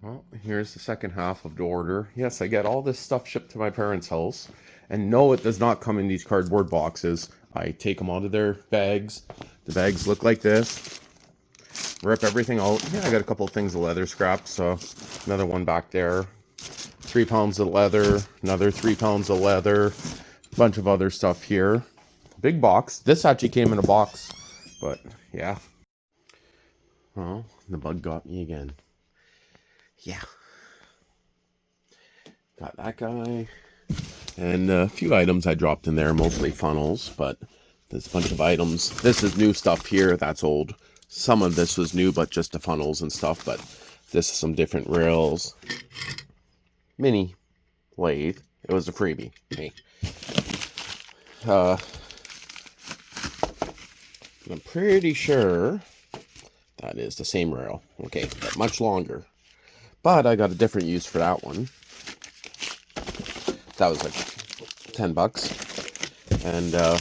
Well, here's the second half of the order. Yes, I get all this stuff shipped to my parents' house. And no, it does not come in these cardboard boxes. I take them out of their bags. The bags look like this. Rip everything out. Yeah, I got a couple of things of leather scraps. So another one back there. 3 pounds of leather. Another 3 pounds of leather. Bunch of other stuff here. Big box. This actually came in a box. But yeah. Oh, the bug got me again. Yeah. Got that guy. And a few items I dropped in there, mostly funnels, but there's a bunch of items. This is new stuff here, that's old. Some of this was new, but just the funnels and stuff, but this is some different rails. Mini lathe. It was a freebie. Hey. I'm pretty sure that is the same rail. Okay, but much longer. But I got a different use for that one. That was like 10 bucks. And a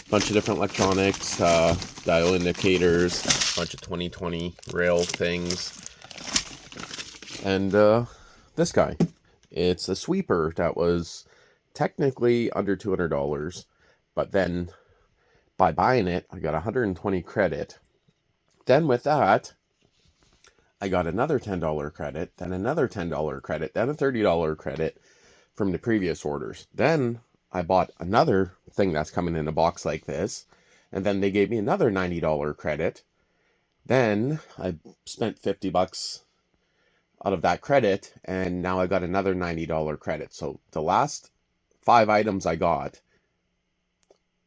bunch of different electronics, dial indicators, a bunch of 2020 rail things. And this guy. It's a sweeper that was technically under $200. But then by buying it, I got 120 credit. Then with that, I got another $10 credit, then another $10 credit, then a $30 credit from the previous orders. Then I bought another thing that's coming in a box like this, and then they gave me another $90 credit. Then I spent 50 bucks out of that credit, and now I got another $90 credit. So the last 5 items I got,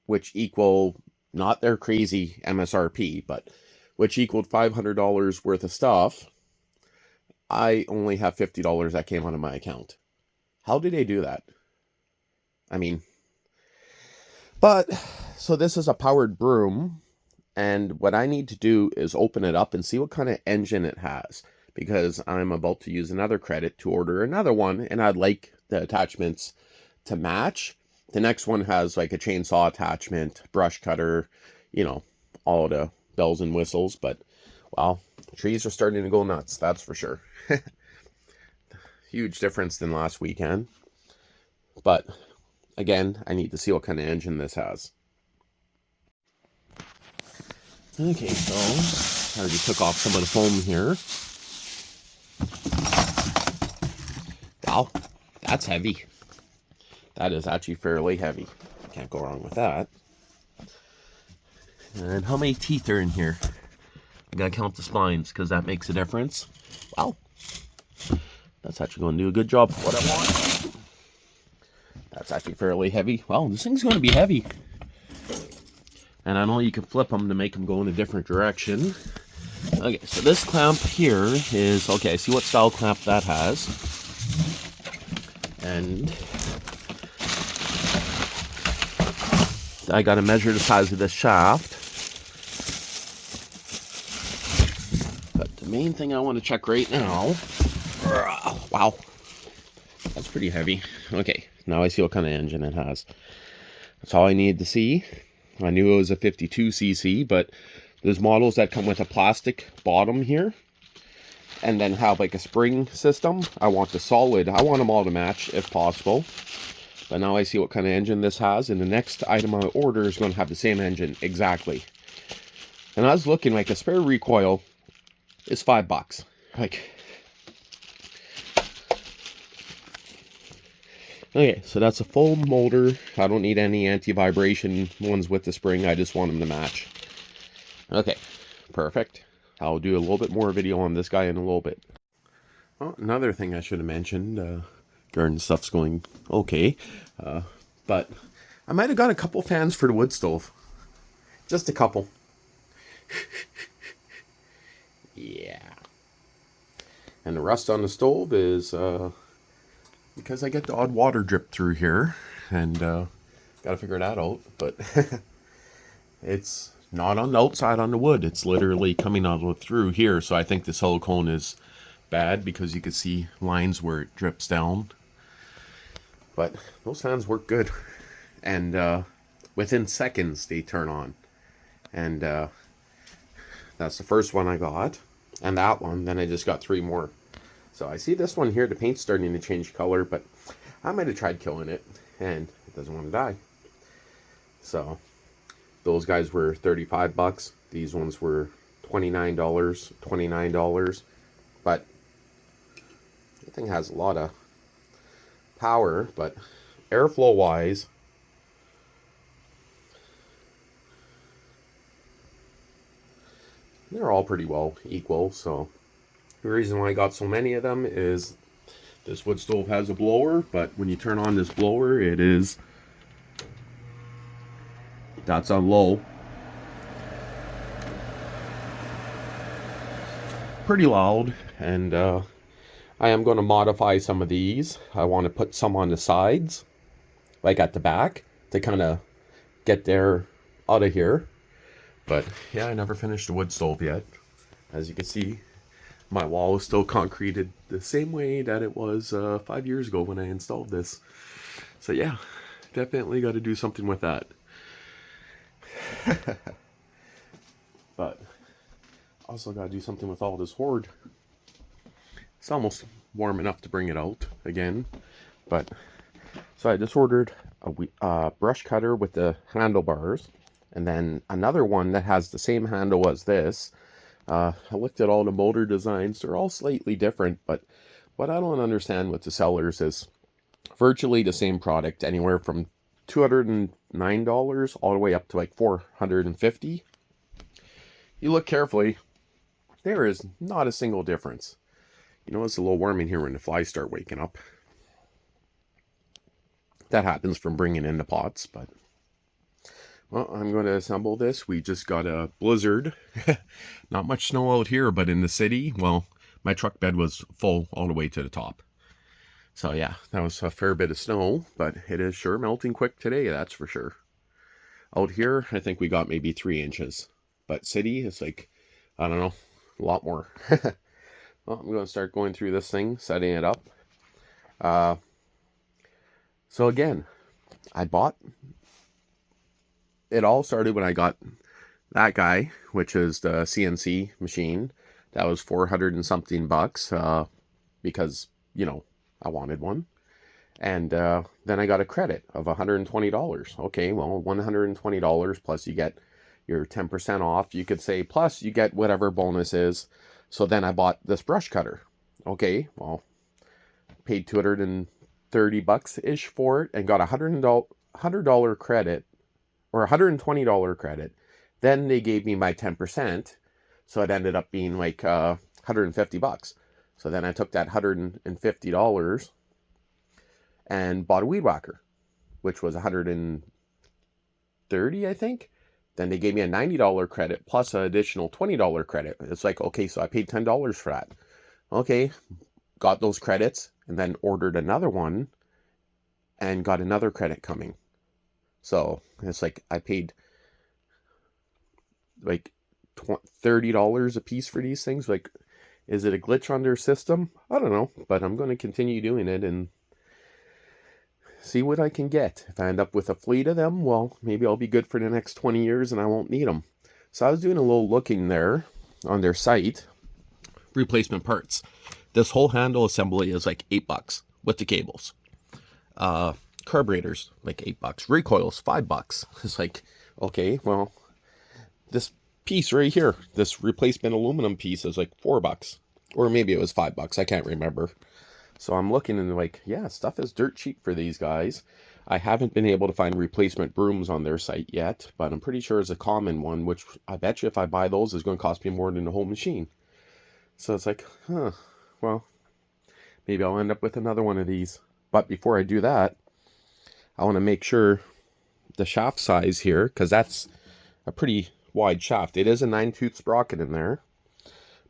which equal not their crazy MSRP, but which equaled $500 worth of stuff, I only have $50 that came out of my account. How did they do that? I mean, but, so this is a powered broom, and what I need to do is open it up and see what kind of engine it has, because I'm about to use another credit to order another one, and I'd like the attachments to match. The next one has like a chainsaw attachment, brush cutter, you know, all the bells and whistles, but, well, trees are starting to go nuts, that's for sure. Huge difference than last weekend. But again, I need to see what kind of engine this has. Okay, so I already took off some of the foam here. Wow, that's heavy. That is actually fairly heavy. Can't go wrong with that. And how many teeth are in here? I gotta count the spines because that makes a difference. Wow, that's actually going to do a good job for what I want. That's actually fairly heavy. Well, this thing's going to be heavy. And I know you can flip them to make them go in a different direction. Okay, so this clamp here is, okay, see what style clamp that has. And I gotta measure the size of this shaft. But the main thing I want to check right now, wow, that's pretty heavy. Okay, now I see what kind of engine it has. That's all I needed to see. I knew it was a 52cc, but there's models that come with a plastic bottom here and then have like a spring system. I want the solid. I want them all to match if possible. But now I see what kind of engine this has, and the next item I order is going to have the same engine exactly. And I was looking, like a spare recoil is $5. Like, okay, so that's a full motor. I don't need any anti-vibration ones with the spring. I just want them to match. Okay, perfect. I'll do a little bit more video on this guy in a little bit. Well, another thing I should have mentioned, garden stuff's going okay, but I might have got a couple fans for the wood stove. Just a couple. Yeah. And the rust on the stove is because I get the odd water drip through here, and gotta figure that out, but it's not on the outside on the wood, it's literally coming out through here, so I think the silicone is bad because you can see lines where it drips down. But those fans work good, and within seconds they turn on, and that's the first one I got, and that one, then I just got 3 more. So I see this one here, the paint's starting to change color, but I might have tried killing it, and it doesn't want to die. So those guys were 35 bucks. These ones were $29. But the thing has a lot of power, but airflow wise, they're all pretty well equal. So the reason why I got so many of them is this wood stove has a blower, but when you turn on this blower, that's on low. Pretty loud, and I am going to modify some of these. I want to put some on the sides, like at the back, to kind of get there out of here. But yeah, I never finished the wood stove yet. As you can see, my wall is still concreted the same way that it was 5 years ago when I installed this. So yeah, definitely got to do something with that. But also got to do something with all this hoard. It's almost warm enough to bring it out again. But so I just ordered a brush cutter with the handlebars, and then another one that has the same handle as this. I looked at all the motor designs. They're all slightly different, but what I don't understand with the sellers is virtually the same product, anywhere from $209 all the way up to like $450. You look carefully, there is not a single difference. You know, it's a little warm in here when the flies start waking up. That happens from bringing in the pots, but well, I'm going to assemble this. We just got a blizzard. Not much snow out here, but in the city, well, my truck bed was full all the way to the top. So yeah, that was a fair bit of snow, but it is sure melting quick today, that's for sure. Out here, I think we got maybe 3 inches. But city is like, I don't know, a lot more. Well, I'm going to start going through this thing, setting it up. So again, it all started when I got that guy, which is the CNC machine. That was 400 and something bucks, because, you know, I wanted one. And then I got a credit of $120. Okay, well, $120 plus you get your 10% off, you could say, plus you get whatever bonus is. So then I bought this brush cutter. Okay, well, paid 230 bucks ish for it and got a $100 credit, or $120 credit. Then they gave me my 10%, so it ended up being like 150 bucks. So then I took that $150 and bought a weed whacker, which was 130, I think. Then they gave me a $90 credit plus an additional $20 credit. It's like, okay, so I paid $10 for that. Okay, got those credits and then ordered another one and got another credit coming. So it's like I paid like $30 a piece for these things. Like, is it a glitch on their system? I don't know, but I'm going to continue doing it and see what I can get. If I end up with a fleet of them, well, maybe I'll be good for the next 20 years and I won't need them. So I was doing a little looking there on their site. Replacement parts. This whole handle assembly is like $8 with the cables. Carburetors, like $8. Recoils, $5. It's like, okay, well, this piece right here, this replacement aluminum piece is like $4. Or maybe it was $5. I can't remember. So I'm looking and like, yeah, stuff is dirt cheap for these guys. I haven't been able to find replacement brooms on their site yet, but I'm pretty sure it's a common one, which I bet you if I buy those, is going to cost me more than the whole machine. So it's like, well, maybe I'll end up with another one of these. But before I do that, I want to make sure the shaft size here, because that's a pretty wide shaft. It is a 9-tooth sprocket in there.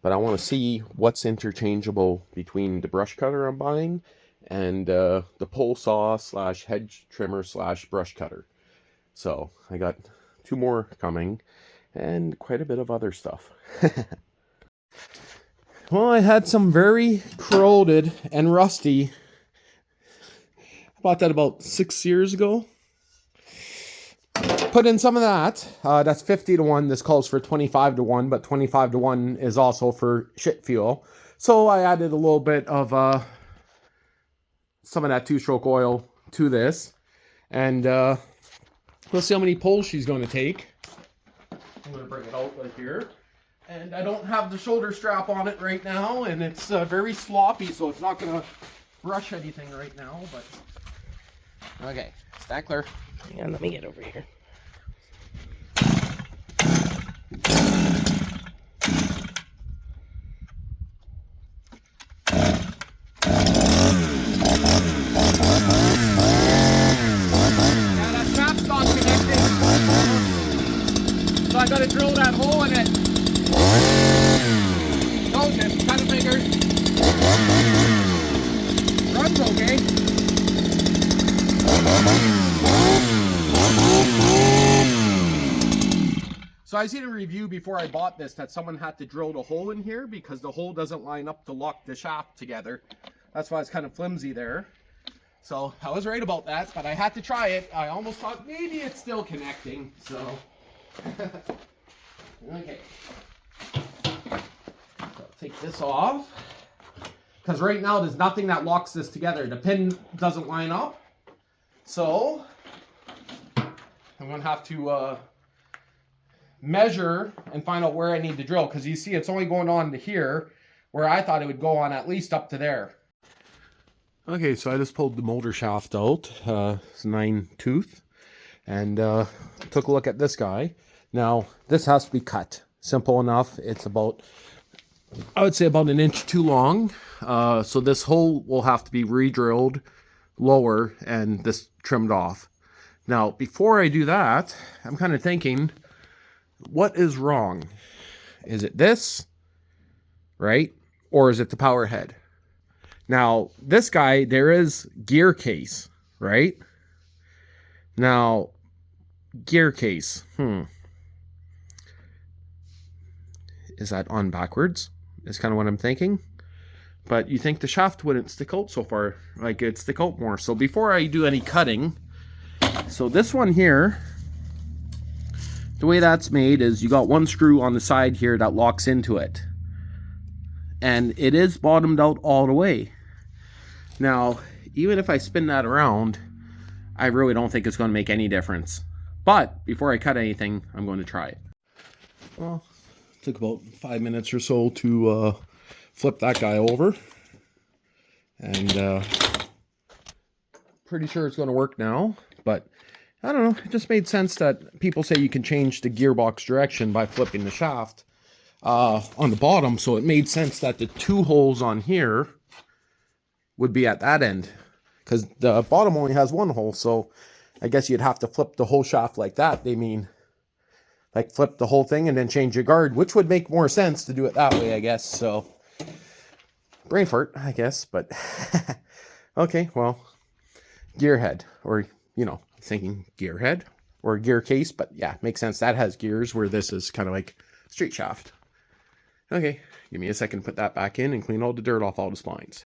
But I want to see what's interchangeable between the brush cutter I'm buying and the pole saw / hedge trimmer / brush cutter. So I got 2 more coming and quite a bit of other stuff. Well, I had some very corroded and rusty. I bought that about 6 years ago. Put in some of that. That's 50 to 1. This calls for 25 to 1, but 25 to 1 is also for shit fuel. So I added a little bit of some of that 2-stroke oil to this. And let's see how many pulls she's going to take. I'm going to bring it out right here. And I don't have the shoulder strap on it right now. And it's very sloppy, so it's not going to brush anything right now. But okay, Stackler. Hang on, let me get over here. So I gotta drill that hole in it. Told you, kind of figured. Runs okay. So I seen a review before I bought this that someone had to drill the hole in here because the hole doesn't line up to lock the shaft together. That's why it's kind of flimsy there. So I was right about that, but I had to try it. I almost thought maybe it's still connecting, so. Okay. So I'll take this off. Because right now there's nothing that locks this together. The pin doesn't line up. So I'm going to have to measure and find out where I need to drill. Because you see it's only going on to here, where I thought it would go on at least up to there. Okay, so I just pulled the motor shaft out. It's 9-tooth. And took a look at this guy. Now, this has to be cut. Simple enough. It's about, I would say about 1 inch too long. So this hole will have to be re-drilled lower and this trimmed off. Now, before I do that, I'm kind of thinking, what is wrong? Is it this, right? Or is it the power head? Now, this guy, there is gear case, right? Now, gear case, is that on backwards? Is kind of what I'm thinking. But you think the shaft wouldn't stick out so far, like it'd stick out more. So before I do any cutting, so this one here, the way that's made is you got one screw on the side here that locks into it. And it is bottomed out all the way. Now, even if I spin that around, I really don't think it's going to make any difference. But before I cut anything, I'm going to try it. Well, it took about 5 minutes or so to flip that guy over. And pretty sure it's going to work now. But I don't know, it just made sense that people say you can change the gearbox direction by flipping the shaft on the bottom. So it made sense that the 2 holes on here would be at that end. Because the bottom only has 1 hole, so I guess you'd have to flip the whole shaft like that. They mean, like flip the whole thing and then change your guard, which would make more sense to do it that way, I guess. So, brain fart, I guess, but okay, well, gear head, or, you know, thinking gear head or gear case, but yeah, makes sense. That has gears where this is kind of like straight shaft. Okay, give me a second to put that back in and clean all the dirt off all the splines.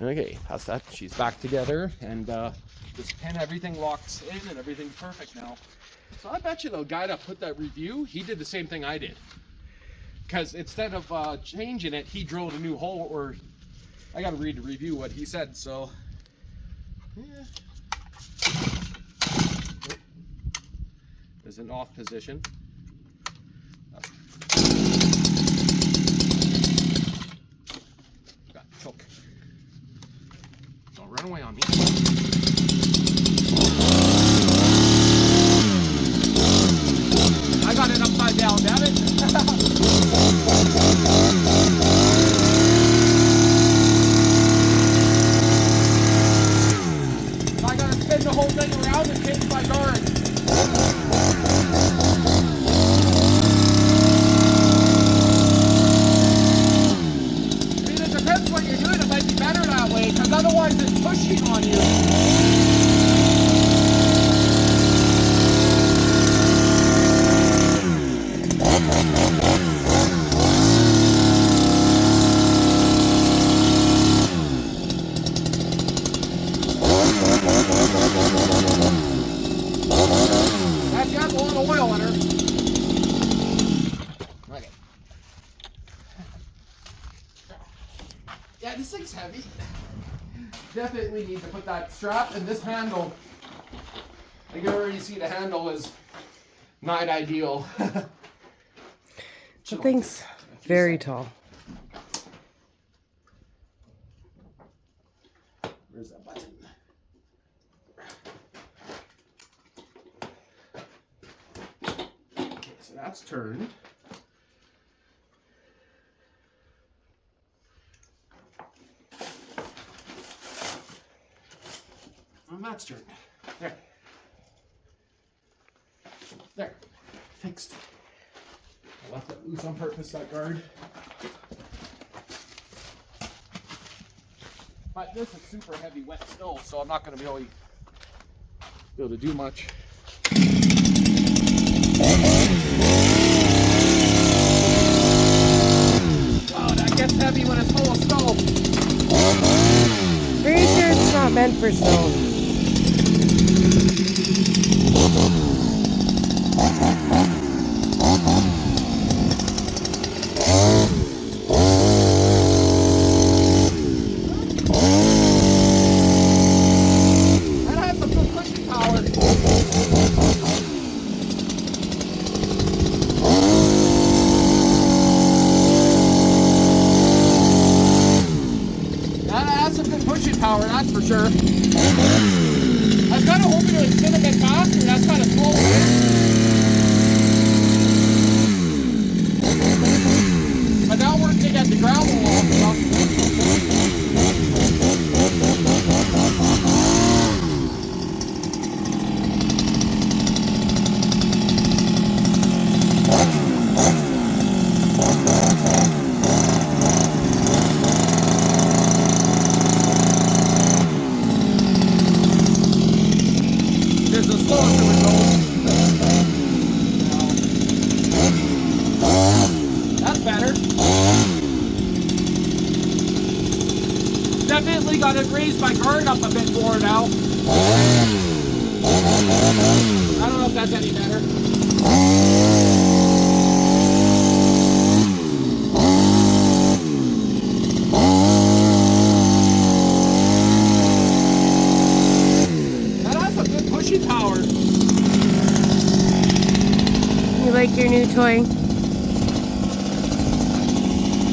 Okay, that's that. She's back together, and this pin, everything locks in, and everything's perfect now. So I bet you the guy that put that review, he did the same thing I did. Because instead of changing it, he drilled a new hole, or I gotta read the review what he said, so yeah. There's an off position. Got choke. Don't run away on me. I got it upside down, damn it. I gotta spin the whole thing around and change my guard. I mean, it depends what you're doing. It might be better that way, because otherwise it's pushing on you. That's got a lot of oil in her. Okay. Yeah, this thing's heavy. Definitely need to put that strap and this handle. I can already see the handle is not ideal. The thing's very tall. Where's that button? Okay, so that's turned. And that's turned. There. There. Fixed. I left that loose on purpose, that guard. But this is super heavy wet snow, so I'm not going to be able to do much. Oh, that gets heavy when it's full of snow. Pretty sure it's not meant for snow. Power, that's for sure. I was kind of hoping it would spin a bit faster. That's kind of slow. But now we're to get the gravel off. Definitely got to raise my guard up a bit more now. I don't know if that's any better. That has a good pushing power. You like your new toy?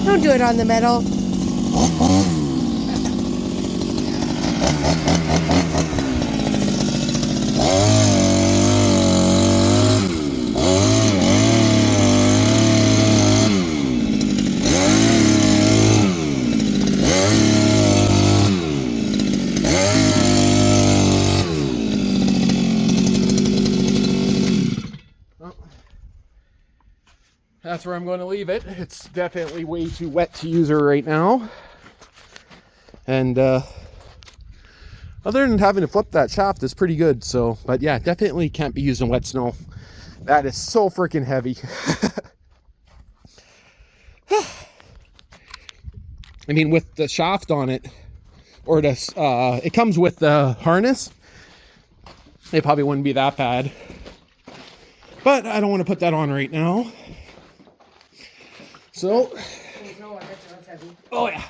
Don't do it on the metal. That's where I'm going to leave it. It's definitely way too wet to use her right now. And other than having to flip that shaft is pretty good. So, but yeah, definitely can't be used in wet snow. That is so freaking heavy. I mean, with the shaft on it, or this, it comes with the harness. It probably wouldn't be that bad. But I don't want to put that on right now. So, oh yeah.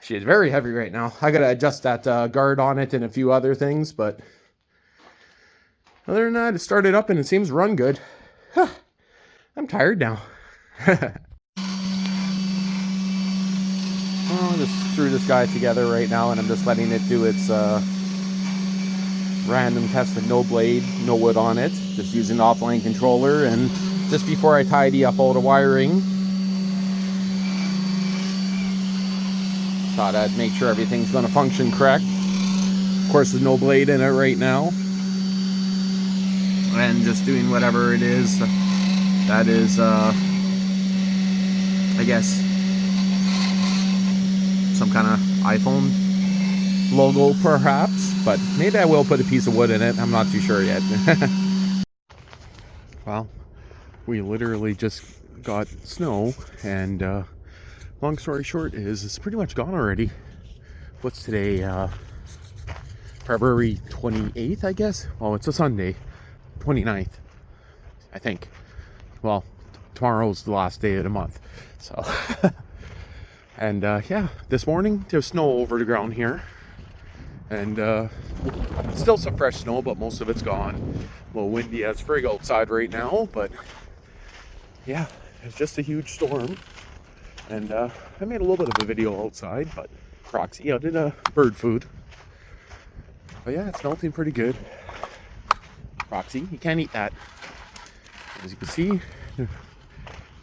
She is very heavy right now. I gotta adjust that guard on it and a few other things, but other than that, it started up and it seems to run good. I'm tired now. I just threw this guy together right now and I'm just letting it do its random test with no blade, no wood on it. Just using the offline controller, and just before I tidy up all the wiring, thought I'd make sure everything's going to function correct. Of course, there's no blade in it right now. And just doing whatever it is that is, I guess, some kind of iPhone logo perhaps, but maybe I will put a piece of wood in it. I'm not too sure yet. Well, we literally just got snow, and long story short is it's pretty much gone already. What's today? February 28th, I guess. Oh, it's a Sunday. 29th, I think. Well, tomorrow's the last day of the month. So, and yeah, this morning there's snow over the ground here. And still some fresh snow, but most of it's gone. A little windy as frig outside right now, but yeah, it's just a huge storm. And I made a little bit of a video outside, but Proxy out in bird food. But yeah, it's melting pretty good. Proxy, you can't eat that. As you can see,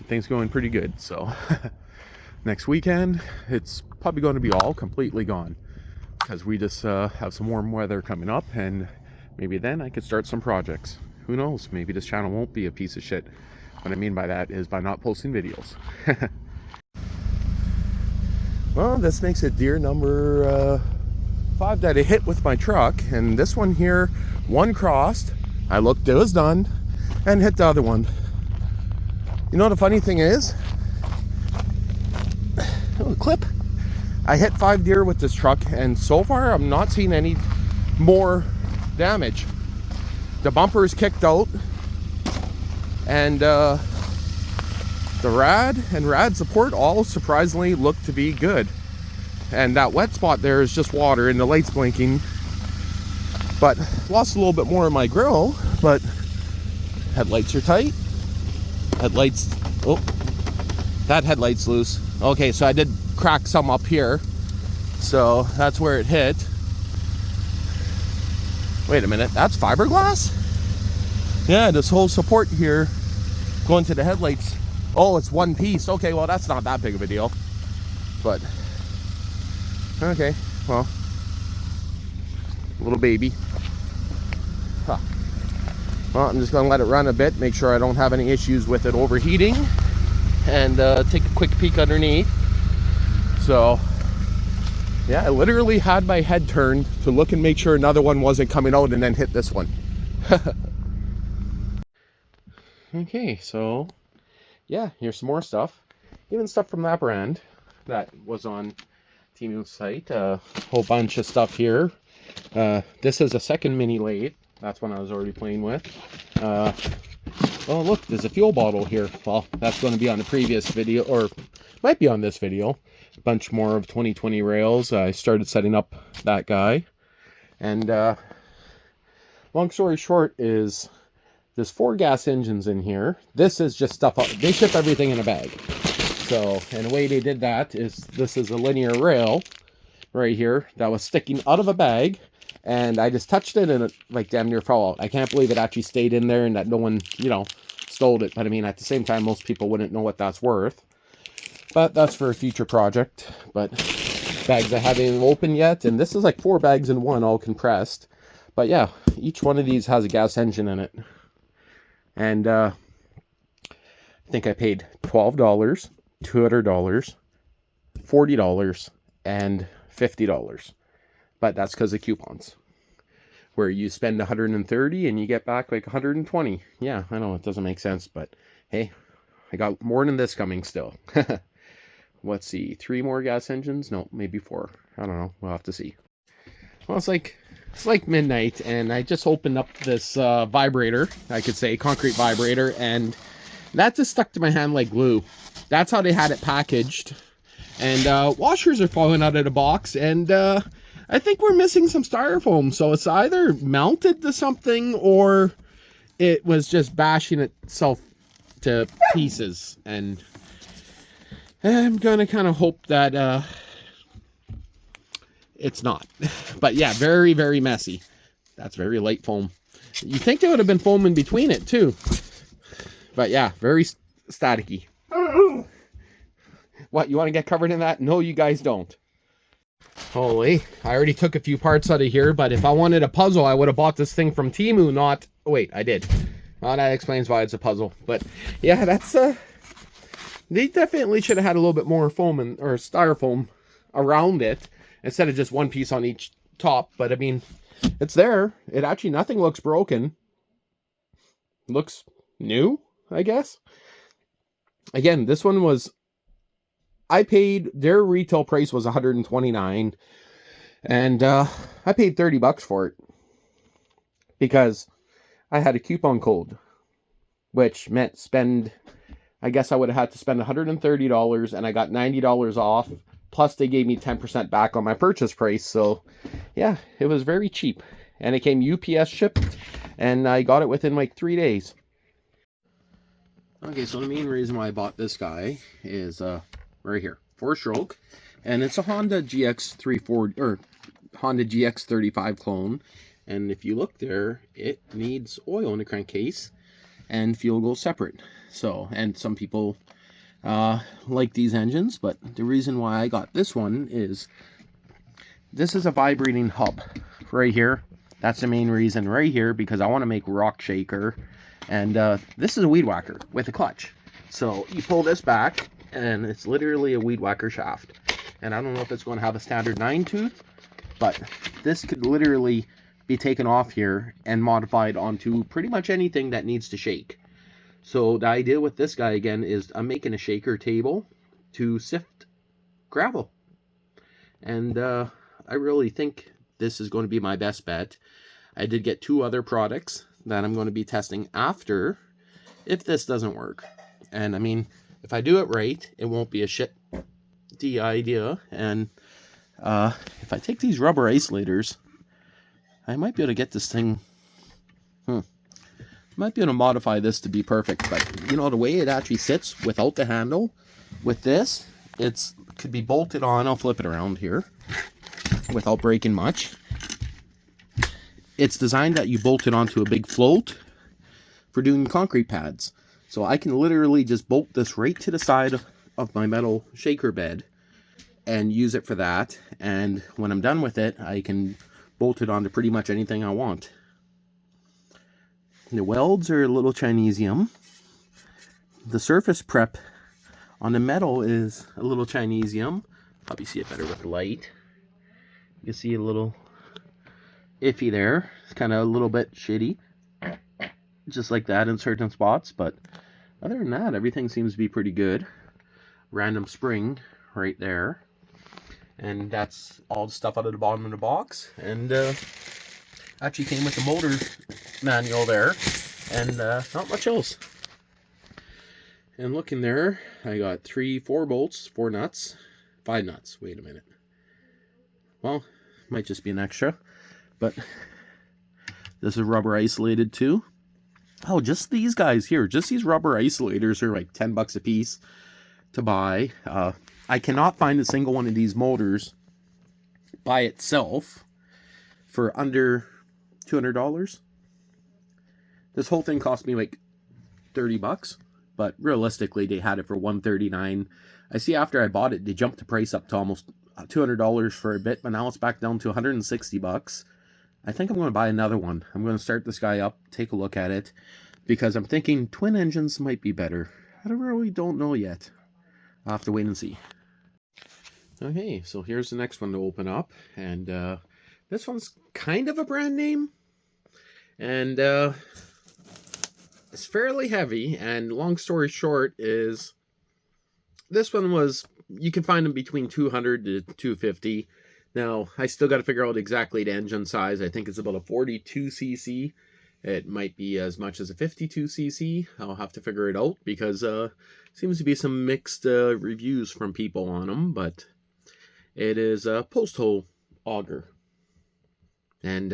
things going pretty good. So next weekend, it's probably going to be all completely gone, because we just have some warm weather coming up, and maybe then I could start some projects. Who knows? Maybe this channel won't be a piece of shit. What I mean by that is by not posting videos. Well, this makes it deer number 5 that I hit with my truck, and this one here, one crossed. I looked, it was done, and hit the other one. You know the funny thing is, oh, clip. I hit 5 deer with this truck, and so far I'm not seeing any more damage. The bumper is kicked out, and the rad and rad support all surprisingly look to be good. And that wet spot there is just water, and the light's blinking. But lost a little bit more of my grill, but headlights are tight. Headlights, oh, that headlight's loose. Okay, so I did crack some up here, so that's where it hit. Wait a minute, that's fiberglass? Yeah, this whole support here going to the headlights. Oh, it's one piece. Okay, well, that's not that big of a deal, but okay, well, little baby. Huh. Well, I'm just gonna let it run a bit, make sure I don't have any issues with it overheating, and take a quick peek underneath. So yeah, I literally had my head turned to look and make sure another one wasn't coming out, and then hit this one. Okay, so yeah, here's some more stuff. Even stuff from that brand that was on Temu's site. A whole bunch of stuff here. This is a second mini lathe. That's one I was already playing with. Oh, look, there's a fuel bottle here. Well, that's going to be on the previous video, or might be on this video. A bunch more of 2020 rails. I started setting up that guy. And long story short is there's 4 gas engines in here. This is just stuff, they ship everything in a bag. So, and the way they did that is, this is a linear rail right here that was sticking out of a bag, and I just touched it and it like damn near fell out. I can't believe it actually stayed in there and that no one, you know, stole it. But I mean, at the same time, most people wouldn't know what that's worth. But that's for a future project. But bags I haven't even opened yet, and this is like 4 bags in one, all compressed. But yeah, each one of these has a gas engine in it. And I think I paid $12, $200, $40, and $50. But that's because of coupons, where you spend 130 and you get back like 120. Yeah, I know it doesn't make sense, but hey, I got more than this coming still. Let's see, 3 more gas engines? No, maybe 4. I don't know. We'll have to see. Well, it's like midnight, and I just opened up this vibrator, I could say, concrete vibrator, and that just stuck to my hand like glue. That's how they had it packaged. And washers are falling out of the box, and I think we're missing some styrofoam. So it's either mounted to something or it was just bashing itself to pieces. And I'm gonna kind of hope that it's not. But yeah, very, very messy. That's very light foam. You think there would have been foam in between it too. But yeah, very staticky. What, you want to get covered in that? No, you guys don't. Holy, I already took a few parts out of here, but if I wanted a puzzle, I would have bought this thing from Temu, not... Oh, wait, I did. Well, that explains why it's a puzzle. But yeah, that's... They definitely should have had a little bit more foam or styrofoam around it, instead of just one piece on each top. But I mean, it's there. It actually, nothing looks broken. Looks new, I guess. Again, this one was... I paid, their retail price was $129, and I paid $30 for it because I had a coupon code, which meant spend, I guess I would have had to spend $130, and I got $90 off. Plus, they gave me 10% back on my purchase price. So, yeah, it was very cheap. And it came UPS shipped, and I got it within like 3 days. Okay, so the main reason why I bought this guy is right here, 4-stroke, and it's a Honda GX340 or Honda GX35 clone. And if you look there, it needs oil in the crankcase, and fuel goes separate. So, and some people like these engines, but the reason why I got this one is this is a vibrating hub right here. That's the main reason right here, because I want to make rock shaker. And this is a weed whacker with a clutch. So you pull this back, and it's literally a weed whacker shaft. And I don't know if it's going to have a standard 9-tooth, but this could literally be taken off here and modified onto pretty much anything that needs to shake. So the idea with this guy again is I'm making a shaker table to sift gravel. And I really think this is going to be my best bet. I did get 2 other products that I'm going to be testing after if this doesn't work. And I mean, if I do it right, it won't be a shitty idea. And if I take these rubber isolators, I might be able to get this thing, might be able to modify this to be perfect. But you know, the way it actually sits without the handle, with this, it's could be bolted on. I'll flip it around here without breaking much. It's designed that you bolt it onto a big float for doing concrete pads. So I can literally just bolt this right to the side of my metal shaker bed and use it for that. And when I'm done with it, I can bolt it onto pretty much anything I want. The welds are a little Chinesium. The surface prep on the metal is a little Chinesium. Probably see it better with the light. You can see a little iffy there. It's kind of a little bit shitty, just like that in certain spots, but other than that, everything seems to be pretty good. Random spring right there, and that's all the stuff out of the bottom of the box. And actually came with the motor manual there, and not much else. And looking there, I got 4 bolts, 4 nuts, 5 nuts. Wait a minute. Well, might just be an extra. But this is rubber isolated too. Oh, just these guys here. Just these rubber isolators are like 10 bucks a piece to buy. I cannot find a single one of these motors by itself for under $200. This whole thing cost me like 30 bucks. But realistically, they had it for $139. I see after I bought it, they jumped the price up to almost $200 for a bit. But now it's back down to 160 bucks. I think I'm going to buy another one. I'm going to start this guy up, take a look at it, because I'm thinking twin engines might be better. I really don't know yet. I'll have to wait and see. Okay, so here's the next one to open up, and this one's kind of a brand name, and it's fairly heavy, and long story short is this one was, you can find them between 200 to 250. Now, I still got to figure out exactly the engine size. I think it's about a 42cc. It might be as much as a 52cc. I'll have to figure it out, because seems to be some mixed reviews from people on them. But it is a post hole auger. And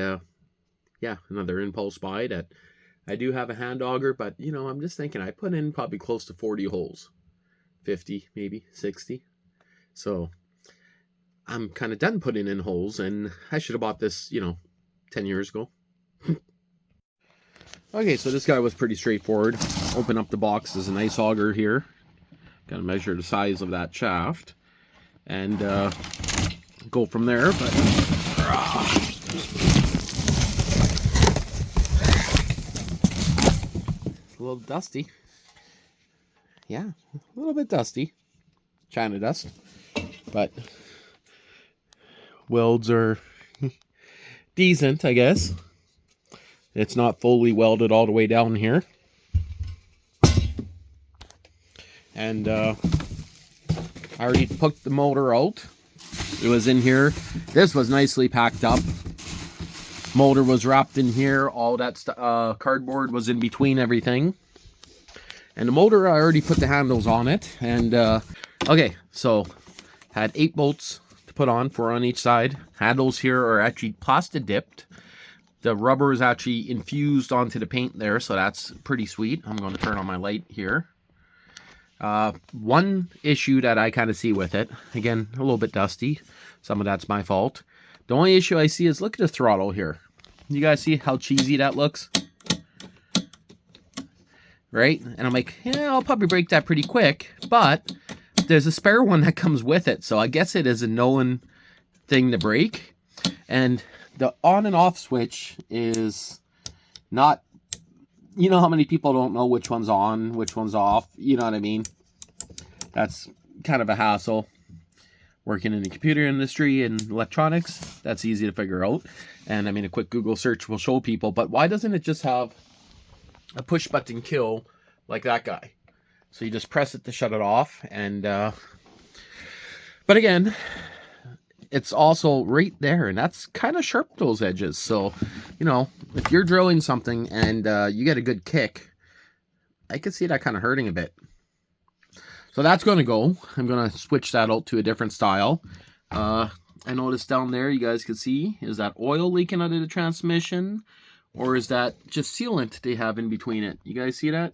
yeah, another impulse buy that I do have a hand auger. But, you know, I'm just thinking I put in probably close to 40 holes. 50, maybe 60. So I'm kind of done putting in holes, and I should have bought this, you know, 10 years ago. Okay, so this guy was pretty straightforward. Open up the box. There's a nice auger here. Got to measure the size of that shaft and go from there. But it's a little dusty. Yeah, a little bit dusty. China dust. But welds are decent, I guess. It's not fully welded all the way down here. And I already took the motor out. It was in here. This was nicely packed up. Motor was wrapped in here. All that cardboard was in between everything. And the motor, I already put the handles on it. And, okay, so had 8 bolts to put on, 4 on each side. Handles here are actually plastic dipped. The rubber is actually infused onto the paint there, so that's pretty sweet. I'm going to turn on my light here. One issue that I kind of see with it, again, a little bit dusty. Some of that's my fault. The only issue I see is look at the throttle here. You guys see how cheesy that looks? Right? And I'm like, yeah, I'll probably break that pretty quick, but there's a spare one that comes with it, so I guess it is a known thing to break. And the on and off switch is not, you know how many people don't know which one's on, which one's off, you know what I mean? That's kind of a hassle. Working in the computer industry and electronics, that's easy to figure out. And I mean, a quick Google search will show people, but why doesn't it just have a push button kill like that guy? So you just press it to shut it off. And, but again, it's also right there, and that's kind of sharp, those edges. So, you know, if you're drilling something and you get a good kick, I could see that kind of hurting a bit. So that's going to go. I'm going to switch that out to a different style. I noticed down there, you guys can see, is that oil leaking out of the transmission? Or is that just sealant they have in between it? You guys see that?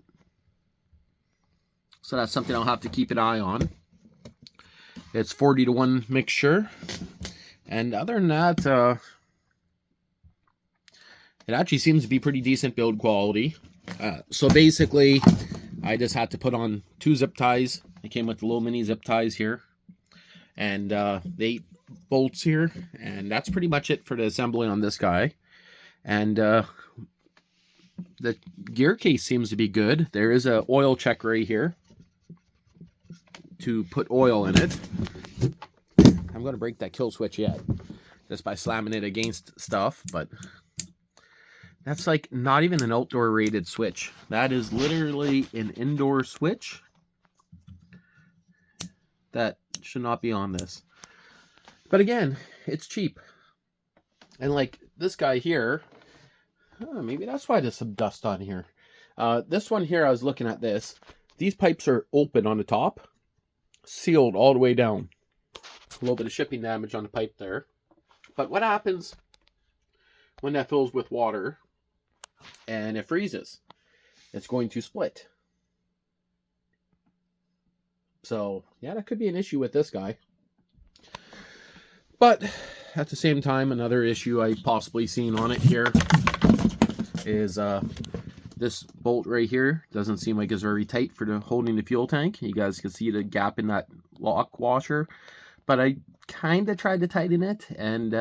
So that's something I'll have to keep an eye on. It's 40-to-1 mixture. And other than that, it actually seems to be pretty decent build quality. So basically, I just had to put on 2 zip ties. It came with the little mini zip ties here. And the 8 bolts here. And that's pretty much it for the assembly on this guy. And the gear case seems to be good. There is an oil check right here to put oil in it. I'm going to break that kill switch yet, just by slamming it against stuff, but that's like not even an outdoor rated switch. That is literally an indoor switch that should not be on this. But again, it's cheap. And like this guy here, maybe that's why there's some dust on here. This one here, I was looking at this. These pipes are open on the top, sealed all the way down. A little bit of shipping damage on the pipe there. But what happens when that fills with water and it freezes? It's going to split. So, yeah, that could be an issue with this guy. But at the same time, another issue I possibly seen on it here is this bolt right here doesn't seem like it's very tight for the holding the fuel tank. You guys can see the gap in that lock washer. But I kind of tried to tighten it, and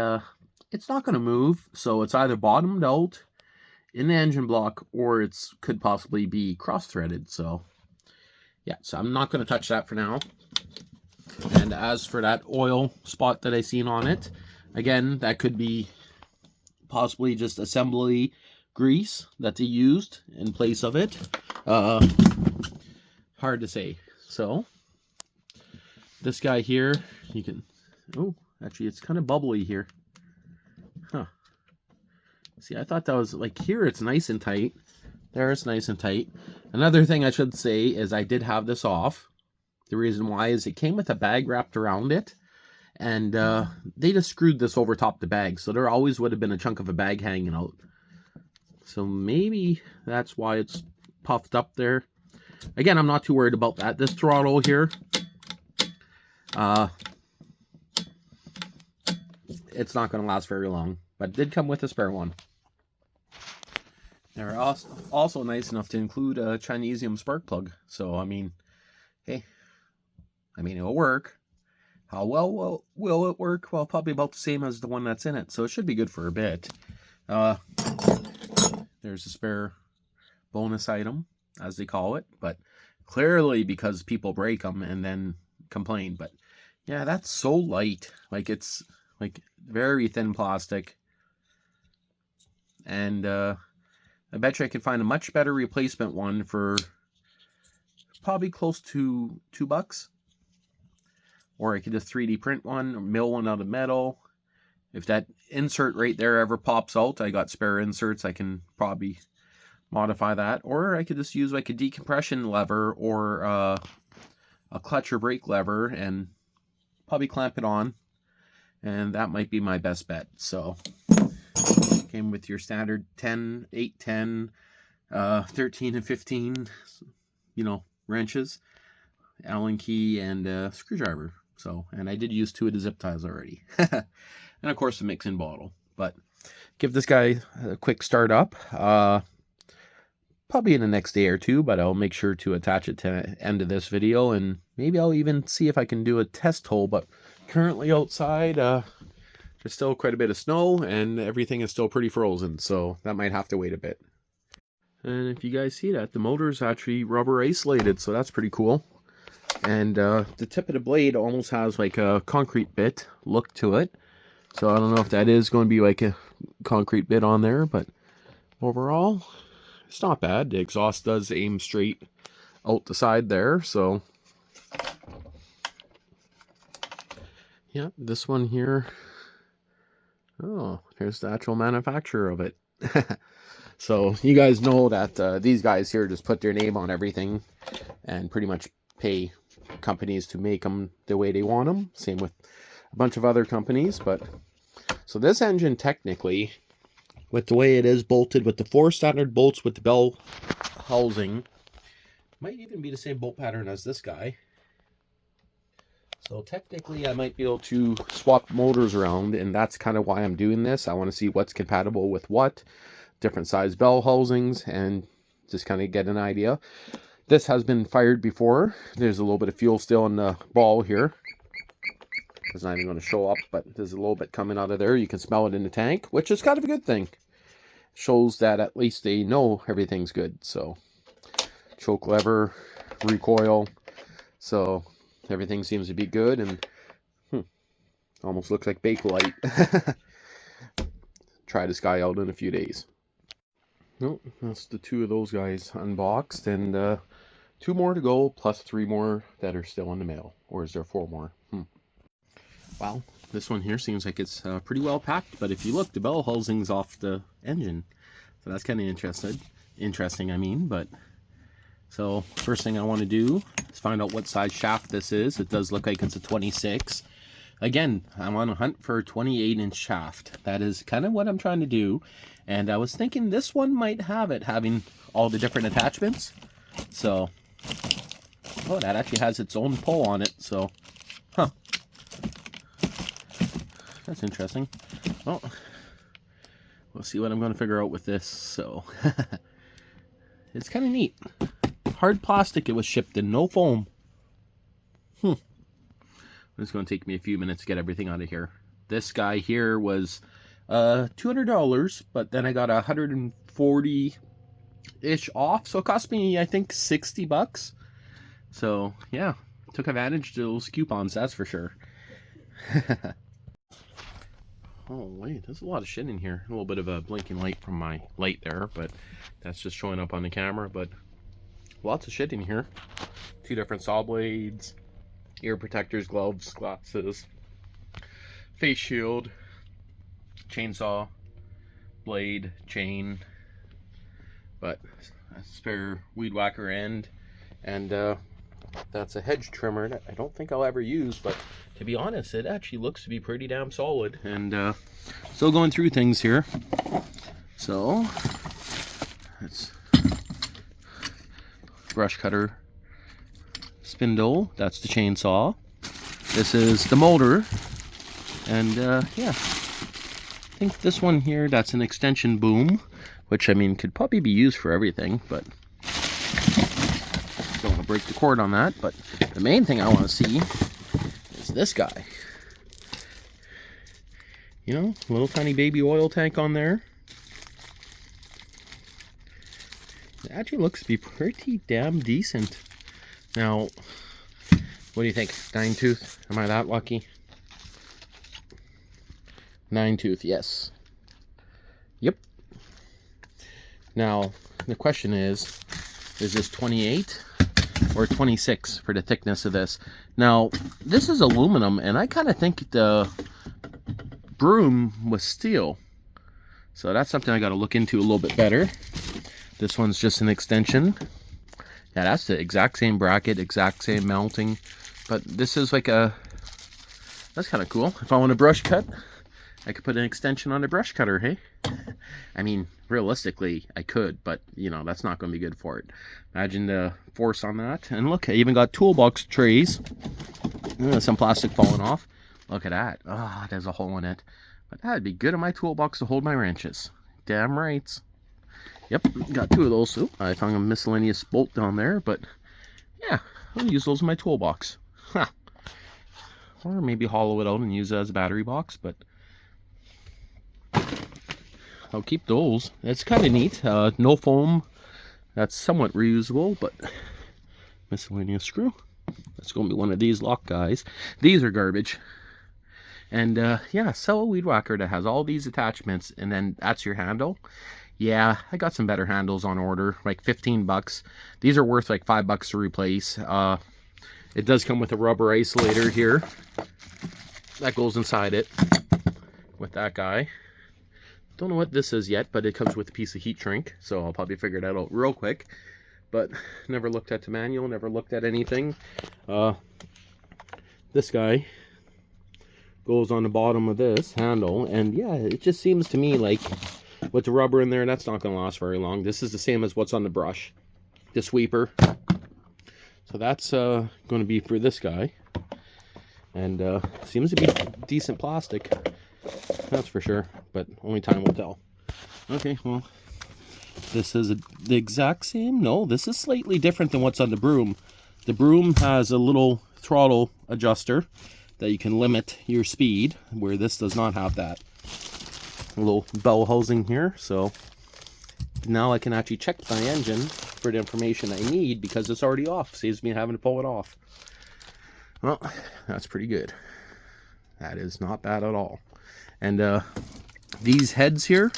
it's not going to move. So it's either bottomed out in the engine block, or it's could possibly be cross-threaded. So, yeah, so I'm not going to touch that for now. And as for that oil spot that I seen on it, again, that could be possibly just assembly grease that they used in place of it. Hard to say. So, this guy here, you can, oh, actually it's kind of bubbly here. Huh. See, I thought that was, like, here it's nice and tight. There it's nice and tight. Another thing I should say is I did have this off. The reason why is it came with a bag wrapped around it. And they just screwed this over top the bag. So there always would have been a chunk of a bag hanging out. So maybe that's why it's puffed up there. Again, I'm not too worried about that. This throttle here, it's not going to last very long. But it did come with a spare one. They're also nice enough to include a Chinesium spark plug. So, I mean, hey, I mean, it'll work. How well will it work? Well, probably about the same as the one that's in it. So it should be good for a bit. There's a spare bonus item, as they call it. But clearly because people break them and then complain. But yeah, that's so light. Like, it's like very thin plastic. And I bet you I could find a much better replacement one for probably close to $2. Or I could just 3D print one, or mill one out of metal. If that insert right there ever pops out, I got spare inserts. I can probably modify that, or I could just use like a decompression lever or a clutch or brake lever and probably clamp it on, and that might be my best bet. So came with your standard 10, 8, 10, 13 and 15, you know, wrenches, Allen key, and a screwdriver. So, and I did use 2 of the zip ties already. And of course the mix-in bottle. But give this guy a quick start up. Probably in the next day or 2, but I'll make sure to attach it to the end of this video, and maybe I'll even see if I can do a test hole. But currently outside, there's still quite a bit of snow, and everything is still pretty frozen, so that might have to wait a bit. And if you guys see that, the motor is actually rubber isolated, so that's pretty cool. And the tip of the blade almost has like a concrete bit look to it. So I don't know if that is going to be like a concrete bit on there, but overall, it's not bad. The exhaust does aim straight out the side there, so yeah, this one here, oh, here's the actual manufacturer of it. So you guys know that these guys here just put their name on everything and pretty much pay companies to make them the way they want them. Same with a bunch of other companies. But so this engine, technically, with the way it is bolted with the 4 standard bolts with the bell housing, might even be the same bolt pattern as this guy. So technically I might be able to swap motors around, and that's kind of why I'm doing this. I want to see what's compatible with what, different size bell housings, and just kind of get an idea. This has been fired before. There's a little bit of fuel still in the ball here. It's not even going to show up, but there's a little bit coming out of there. You can smell it in the tank, which is kind of a good thing. Shows that at least they know everything's good. So choke lever, recoil, so everything seems to be good, and almost looks like Bakelite. Try this guy out in a few days. Nope, that's the 2 of those guys unboxed, and 2 more to go, plus 3 more that are still in the mail. Or is there 4 more? Well, this one here seems like it's pretty well packed, but if you look, the bell housing's off the engine, so that's kind of interesting, I mean. But so first thing I want to do is find out what size shaft this is. It does look like it's a 26. Again, I'm on a hunt for a 28-inch shaft. That is kind of what I'm trying to do. And I was thinking this one might have it, having all the different attachments. So, oh, that actually has its own pole on it. So, huh. That's interesting. Well, we'll see what I'm going to figure out with this. So, it's kind of neat. Hard plastic it was shipped in, no foam. It's going to take me a few minutes to get everything out of here. This guy here was $200, but then I got 140-ish off, so it cost me, I think, 60 bucks. So yeah, took advantage of those coupons, that's for sure. Oh wait, there's a lot of shit in here. A little bit of a blinking light from my light there, but that's just showing up on the camera. But lots of shit in here. 2 different saw blades, ear protectors, gloves, glasses, face shield, chainsaw, blade, chain, but a spare weed whacker end, and that's a hedge trimmer that I don't think I'll ever use, but to be honest, it actually looks to be pretty damn solid. And still going through things here. So it's brush cutter spindle, that's the chainsaw, this is the motor, and yeah, I think this one here, that's an extension boom, which I mean could probably be used for everything, but don't want to break the cord on that. But the main thing I want to see is this guy. You know, little tiny baby oil tank on there. It actually looks to be pretty damn decent. Now, what do you think? 9-tooth? Am I that lucky? 9-tooth, yes. Yep. Now, the question is this 28 or 26 for the thickness of this? Now, this is aluminum, and I kind of think the broom was steel. So that's something I got to look into a little bit better. This one's just an extension. Yeah, that's the exact same bracket, exact same mounting. But this is like a, that's kind of cool. If I want a brush cut, I could put an extension on a brush cutter, hey? I mean, realistically, I could, but, you know, that's not going to be good for it. Imagine the force on that. And look, I even got toolbox trays. Some plastic falling off. Look at that. Ah, oh, there's a hole in it. But that'd be good in my toolbox to hold my wrenches. Damn right. Yep, got 2 of those. Ooh, I found a miscellaneous bolt down there, but yeah, I'll use those in my toolbox. Huh. Or maybe hollow it out and use it as a battery box, but I'll keep those. It's kind of neat. No foam. That's somewhat reusable, but miscellaneous screw. That's going to be one of these lock guys. These are garbage. And yeah, sell a weed whacker that has all these attachments, and then that's your handle. Yeah, I got some better handles on order, like 15 bucks. These are worth like $5 to replace. It does come with a rubber isolator here that goes inside it with that guy. Don't know what this is yet, but it comes with a piece of heat shrink, so I'll probably figure that out real quick. But never looked at the manual, never looked at anything. This guy goes on the bottom of this handle, and yeah, it just seems to me like with the rubber in there, that's not going to last very long. This is the same as what's on the brush, the sweeper. So that's going to be for this guy, and seems to be decent plastic, that's for sure, but only time will tell. Okay, well, this is the exact same. No, this is slightly different than what's on the broom. The broom has a little throttle adjuster that you can limit your speed, where this does not have that. A little bell housing here, so now I can actually check my engine for the information I need because it's already off. Saves me having to pull it off. Well, that's pretty good. That is not bad at all. And these heads here,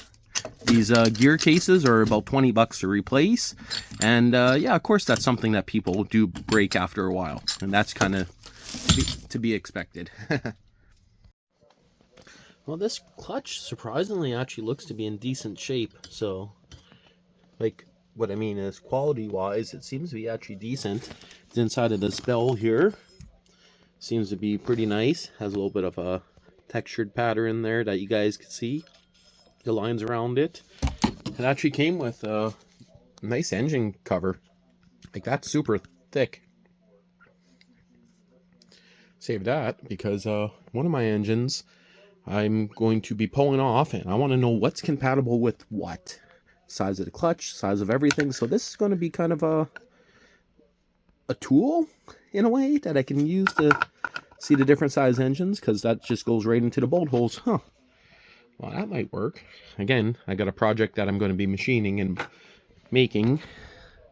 these gear cases are about 20 bucks to replace. And yeah, of course, that's something that people do break after a while, and that's kind of to be expected. Well, this clutch surprisingly actually looks to be in decent shape. So, like, what I mean is quality-wise, it seems to be actually decent. The inside of this bell here seems to be pretty nice. Has a little bit of a textured pattern there that you guys can see. The lines around it. It actually came with a nice engine cover. Like, that's super thick. Save that because one of my engines I'm going to be pulling off, and I want to know what's compatible with what. Size of the clutch, size of everything. So this is going to be kind of a tool in a way that I can use to see the different size engines, because that just goes right into the bolt holes. Huh. Well, that might work. Again, I got a project that I'm going to be machining and making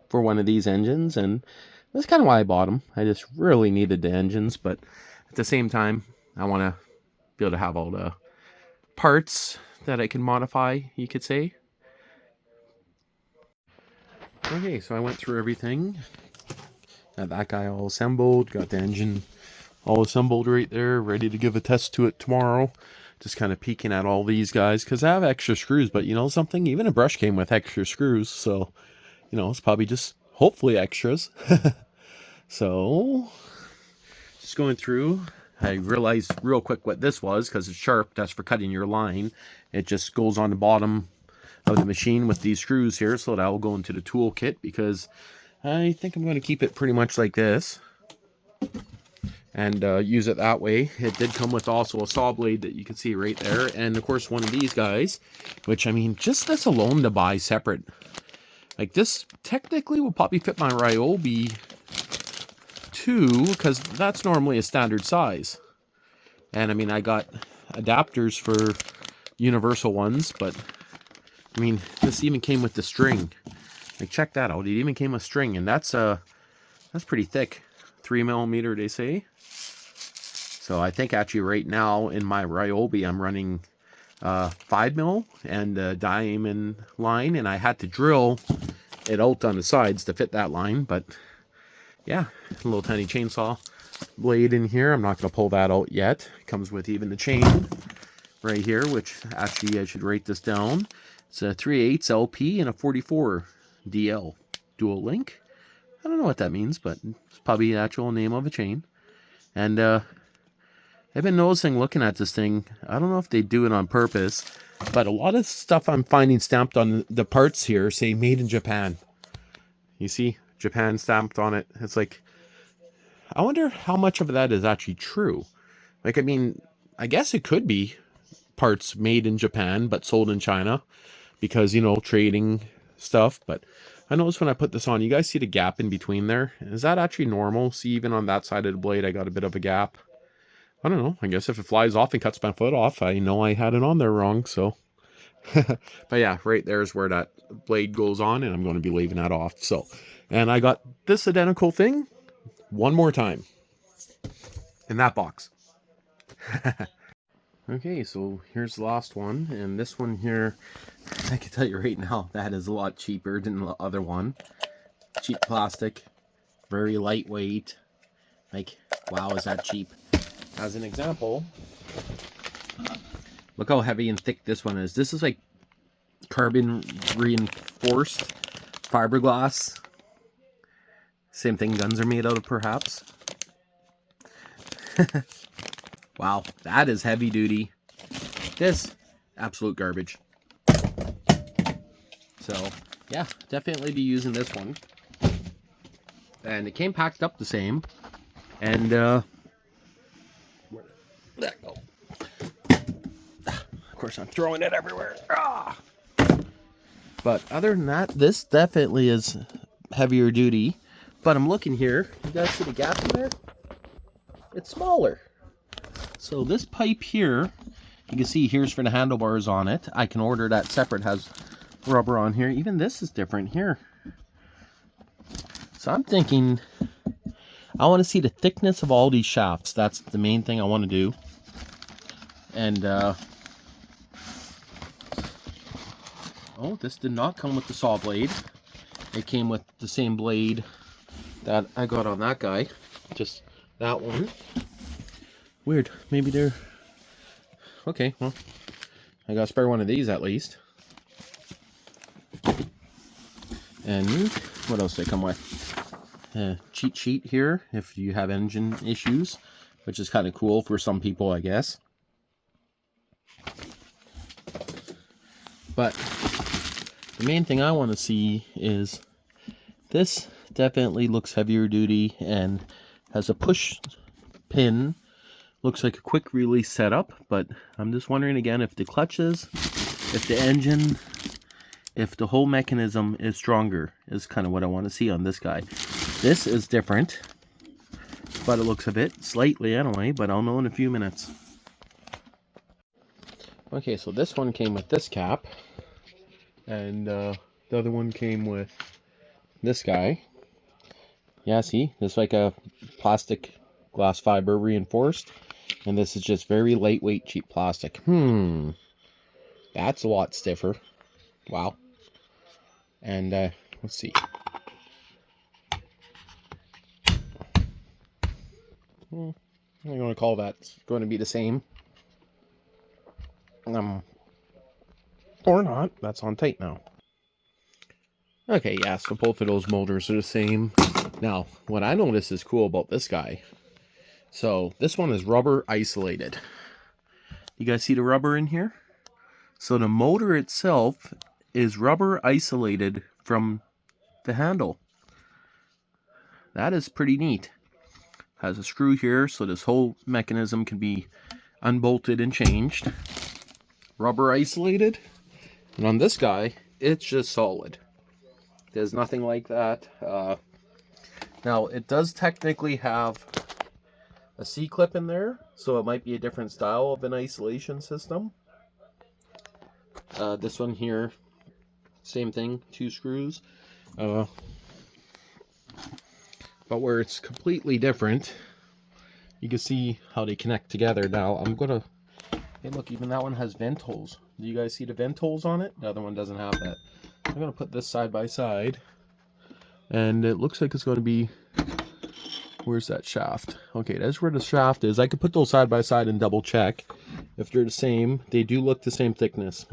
for one of these engines, and that's kind of why I bought them. I just really needed the engines, but at the same time, I want to be able to have all the parts that I can modify, you could say. Okay, so I went through everything. Got that guy all assembled, got the engine all assembled right there, ready to give a test to it tomorrow. Just kind of peeking at all these guys, because I have extra screws, but you know something? Even a brush came with extra screws, so, you know, it's probably just, hopefully, extras. So, just going through, I realized real quick what this was, because it's sharp. That's for cutting your line. It just goes on the bottom of the machine with these screws here, so that will go into the tool kit, because I think I'm going to keep it pretty much like this and use it that way. It did come with also a saw blade that you can see right there, and of course one of these guys, which, I mean, just this alone to buy separate, like this technically will probably fit my Ryobi too, because that's normally a standard size. And I mean, I got adapters for universal ones, but I mean, this even came with the string. Like, check that out. It even came with string, and that's pretty thick. 3mm, they say. So I think actually right now in my Ryobi, I'm running 5mm and a diamond line, and I had to drill it out on the sides to fit that line. But yeah, a little tiny chainsaw blade in here. I'm not going to pull that out yet. It comes with even the chain right here, which actually I should write this down. It's a 3/8 LP and a 44 DL, dual link. I don't know what that means, but it's probably the actual name of a chain. And I've been noticing, looking at this thing, I don't know if they do it on purpose, but a lot of stuff I'm finding stamped on the parts here say made in Japan. You see Japan stamped on it. It's like, I wonder how much of that is actually true. Like, I mean, I guess it could be parts made in Japan but sold in China because, you know, trading stuff. But I noticed when I put this on, you guys see the gap in between there? Is that actually normal? See, even on that side of the blade, I got a bit of a gap. I don't know. I guess if it flies off and cuts my foot off, I know I had it on there wrong, so. But yeah, right there is where that blade goes on, and I'm going to be leaving that off. So, and I got this identical thing one more time in that box. Okay, so here's the last one, and this one here, I can tell you right now, that is a lot cheaper than the other one. Cheap plastic, very lightweight. Like, wow, is that cheap? As an example, look how heavy and thick this one is. This is like carbon reinforced fiberglass. Same thing guns are made out of, perhaps. Wow, that is heavy duty. This, absolute garbage. So, yeah, definitely be using this one. And it came packed up the same. And, where did that go? Of course, I'm throwing it everywhere. Ah! But other than that, this definitely is heavier duty. But I'm looking here. You guys see the gap in there? It's smaller. So this pipe here, you can see here's for the handlebars on it. I can order that separate, has rubber on here. Even this is different here. So I'm thinking, I want to see the thickness of all these shafts. That's the main thing I want to do. And, oh, this did not come with the saw blade. It came with the same blade that I got on that guy. Just that one. Weird. Maybe they're... Okay, well, I got to spare one of these at least. And what else did I come with? A cheat sheet here if you have engine issues, which is kind of cool for some people, I guess. But the main thing I want to see is this definitely looks heavier duty and has a push pin. Looks like a quick release setup, but I'm just wondering again if the clutches, if the engine, if the whole mechanism is stronger, is kind of what I want to see on this guy. This is different, but it looks a bit slightly anyway, but I'll know in a few minutes. Okay, so this one came with this cap, and the other one came with this guy. Yeah, see, it's like a plastic glass fiber reinforced. And this is just very lightweight, cheap plastic. That's a lot stiffer. Wow. And let's see. I'm going to call that going to be the same. Or not. That's on tight now. Okay, yeah, so both of those motors are the same. Now, what I noticed is cool about this guy. So this one is rubber isolated. You guys see the rubber in here? So the motor itself is rubber isolated from the handle. That is pretty neat. Has a screw here so this whole mechanism can be unbolted and changed. Rubber isolated. And on this guy, it's just solid. There's nothing like that. Now it does technically have a C-clip in there, so it might be a different style of an isolation system. This one here, same thing, 2 screws. But where it's completely different, you can see how they connect together. Now I'm gonna, hey look, even that one has vent holes. Do you guys see the vent holes on it? The other one doesn't have that. I'm gonna put this side by side, and it looks like it's going to be, where's that shaft? Okay, that's where the shaft is. I could put those side by side and double check if they're the same. They do look the same thickness.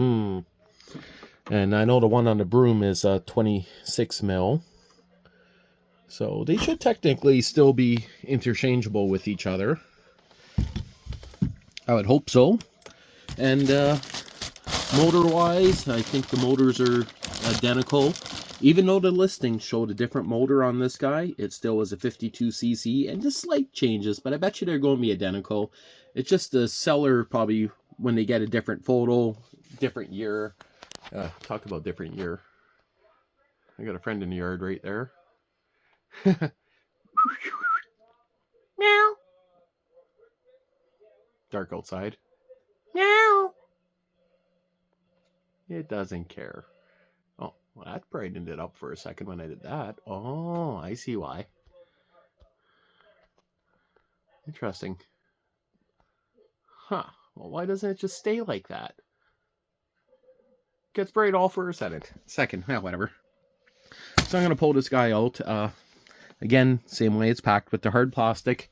And I know the one on the broom is 26 mil. So they should technically still be interchangeable with each other. I would hope so. And motor-wise, I think the motors are identical. Even though the listing showed a different motor on this guy, it still was a 52cc and just slight changes, but I bet you they're going to be identical. It's just the seller probably, when they get a different photo, different year. Talk about different year. I got a friend in the yard right there. Meow. Dark outside. Meow. It doesn't care. Oh, well, that brightened it up for a second when I did that. Oh, I see why. Interesting. Huh. Well, why doesn't it just stay like that? Gets bright all for a second. Yeah, whatever. So I'm going to pull this guy out. Again, same way it's packed with the hard plastic.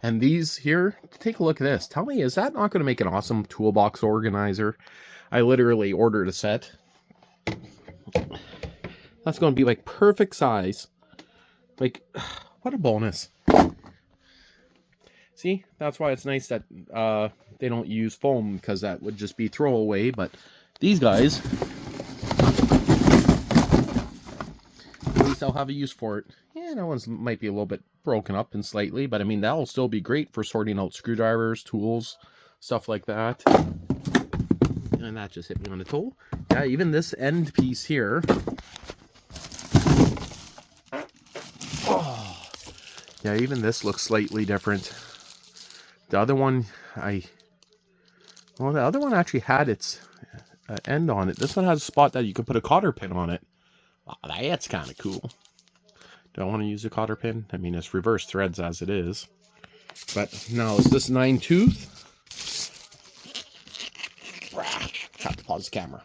And these here, take a look at this. Tell me, is that not going to make an awesome toolbox organizer? I literally ordered a set. That's going to be like perfect size. Like, what a bonus. See, that's why it's nice that they don't use foam, because that would just be throwaway. But these guys, at least I'll have a use for it. Yeah, that one's might be a little bit broken up and slightly, but I mean, that'll still be great for sorting out screwdrivers, tools, stuff like that. And that just hit me on the toe. Yeah, even this end piece here. Oh, yeah, even this looks slightly different. The other one, well, the other one actually had its end on it. This one has a spot that you can put a cotter pin on it. Oh, that's kind of cool. Do I want to use a cotter pin? I mean, it's reverse threads as it is. But now, is this 9-tooth? Have to pause the camera.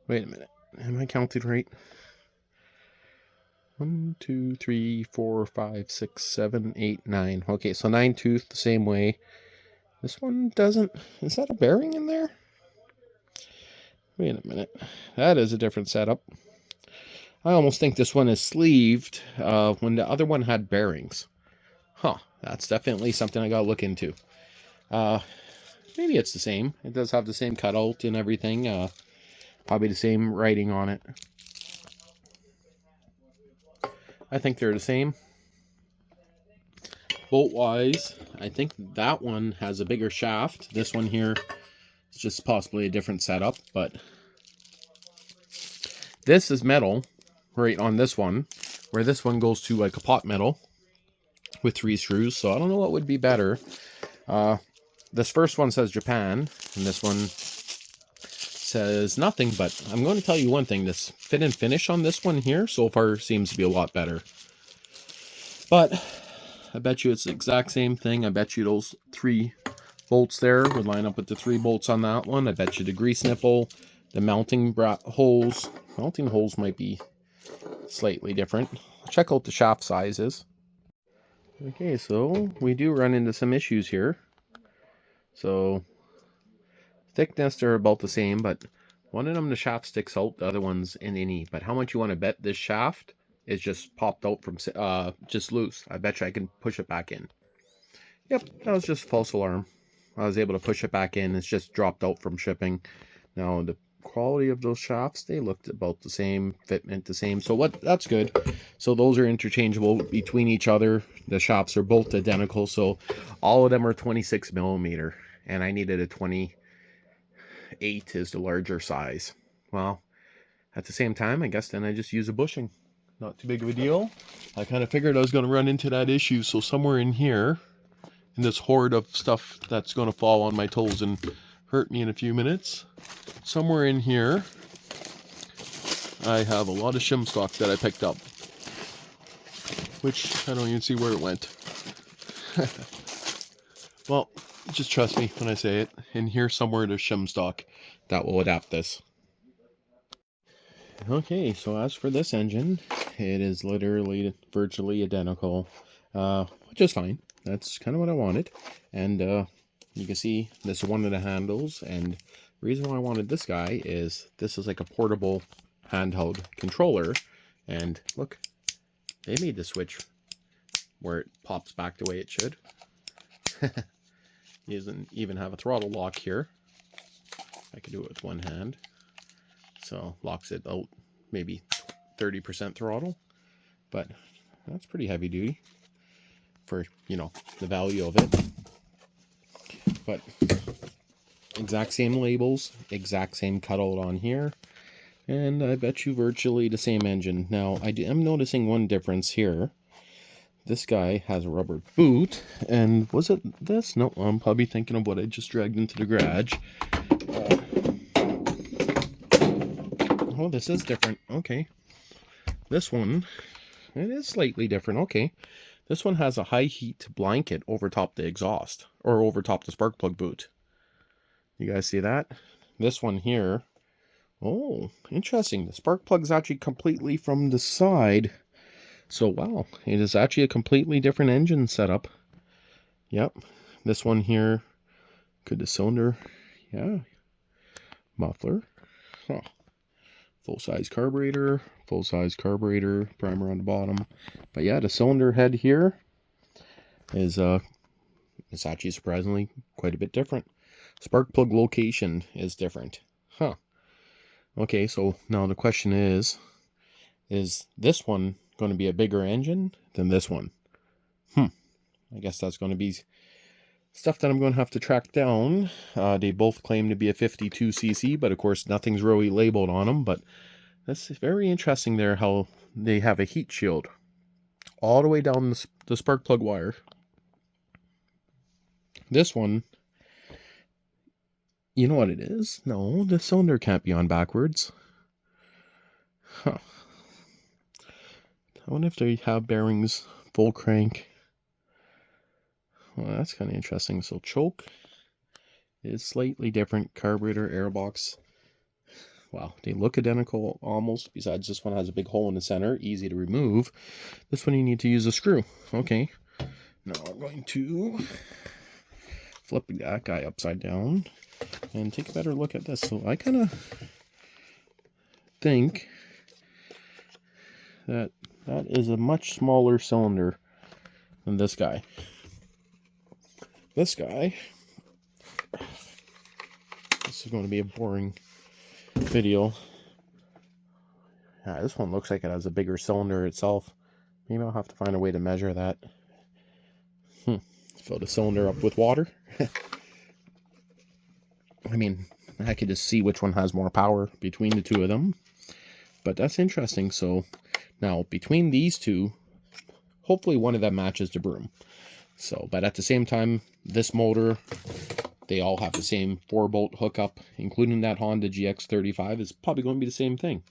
Wait a minute. Am I counted right? 1, 2, 3, 4, 5, 6, 7, 8, 9. Okay, so 9-tooth the same way. This one doesn't... Is that a bearing in there? Wait a minute. That is a different setup. I almost think this one is sleeved when the other one had bearings. Huh. That's definitely something I gotta look into. Maybe it's the same. It does have the same cutout and everything. Probably the same writing on it. I think they're the same. Bolt-wise, I think that one has a bigger shaft. This one here is just possibly a different setup, but this is metal right on this one, where this one goes to like a pot metal with 3 screws. So I don't know what would be better. This first one says Japan, and this one says nothing, but I'm going to tell you one thing. This fit and finish on this one here so far seems to be a lot better. But I bet you it's the exact same thing. I bet you those 3 bolts there would line up with the 3 bolts on that one. I bet you the grease nipple, the mounting holes might be slightly different. Check out the shaft sizes. Okay, so we do run into some issues here. So thickness, they're about the same, but one of them, the shaft sticks out, the other one's in any. But how much you want to bet this shaft is just popped out from, just loose? I bet you I can push it back in. Yep, that was just a false alarm. I was able to push it back in. It's just dropped out from shipping. Now, the quality of those shafts, they looked about the same, fitment the same. So that's good. So those are interchangeable between each other. The shafts are both identical. So all of them are 26 millimeter. And I needed a 28 is the larger size. Well, at the same time, I guess then I just use a bushing. Not too big of a deal. I kind of figured I was going to run into that issue. So somewhere in here, in this hoard of stuff that's going to fall on my toes and hurt me in a few minutes, somewhere in here, I have a lot of shim stock that I picked up, which I don't even see where it went. Well, just trust me when I say it. In here somewhere there's shim stock that will adapt this. Okay, so as for this engine, it is literally virtually identical, which is fine. That's kind of what I wanted. And you can see this is one of the handles, and the reason why I wanted this guy is this is like a portable handheld controller, and look, they made the switch where it pops back the way it should. It doesn't even have a throttle lock here. I can do it with one hand, so locks it out maybe 30% throttle, but that's pretty heavy duty for, you know, the value of it. But exact same labels, exact same cutout on here, and I bet you virtually the same engine. Now I am noticing one difference here. This guy has a rubber boot, and was it this? No, I'm probably thinking of what I just dragged into the garage. Oh, this is different. Okay, this one, it is slightly different. Okay, this one has a high heat blanket over top the exhaust, or over top the spark plug boot. You guys see that? This one here, oh, interesting. The spark plug is actually completely from the side. So, wow, it is actually a completely different engine setup. Yep, this one here, could the cylinder, yeah, muffler, oh. Full-size carburetor, primer on the bottom. But yeah, the cylinder head here is it's actually surprisingly quite a bit different. Spark plug location is different. Huh. Okay, so now the question is this one going to be a bigger engine than this one? I guess that's going to be stuff that I'm going to have to track down. They both claim to be a 52cc, but of course nothing's really labeled on them. But that's very interesting there, how they have a heat shield all the way down the spark plug wire. This one, you know what it is? No, the cylinder can't be on backwards. Huh. I wonder if they have bearings full crank. Well, that's kind of interesting. So choke is slightly different. Carburetor, airbox. Wow, they look identical almost, besides this one has a big hole in the center, easy to remove. This one you need to use a screw. Okay, now I'm going to flip that guy upside down and take a better look at this. So I kind of think that is a much smaller cylinder than this guy. This guy, this is going to be a boring video. Yeah, this one looks like it has a bigger cylinder itself. Maybe I'll have to find a way to measure that. Fill the cylinder up with water. I mean, I could just see which one has more power between the two of them. But that's interesting. So now between these two, hopefully one of them matches the broom. So, but at the same time, this motor, they all have the same 4-bolt hookup, including that Honda GX35 is probably going to be the same thing.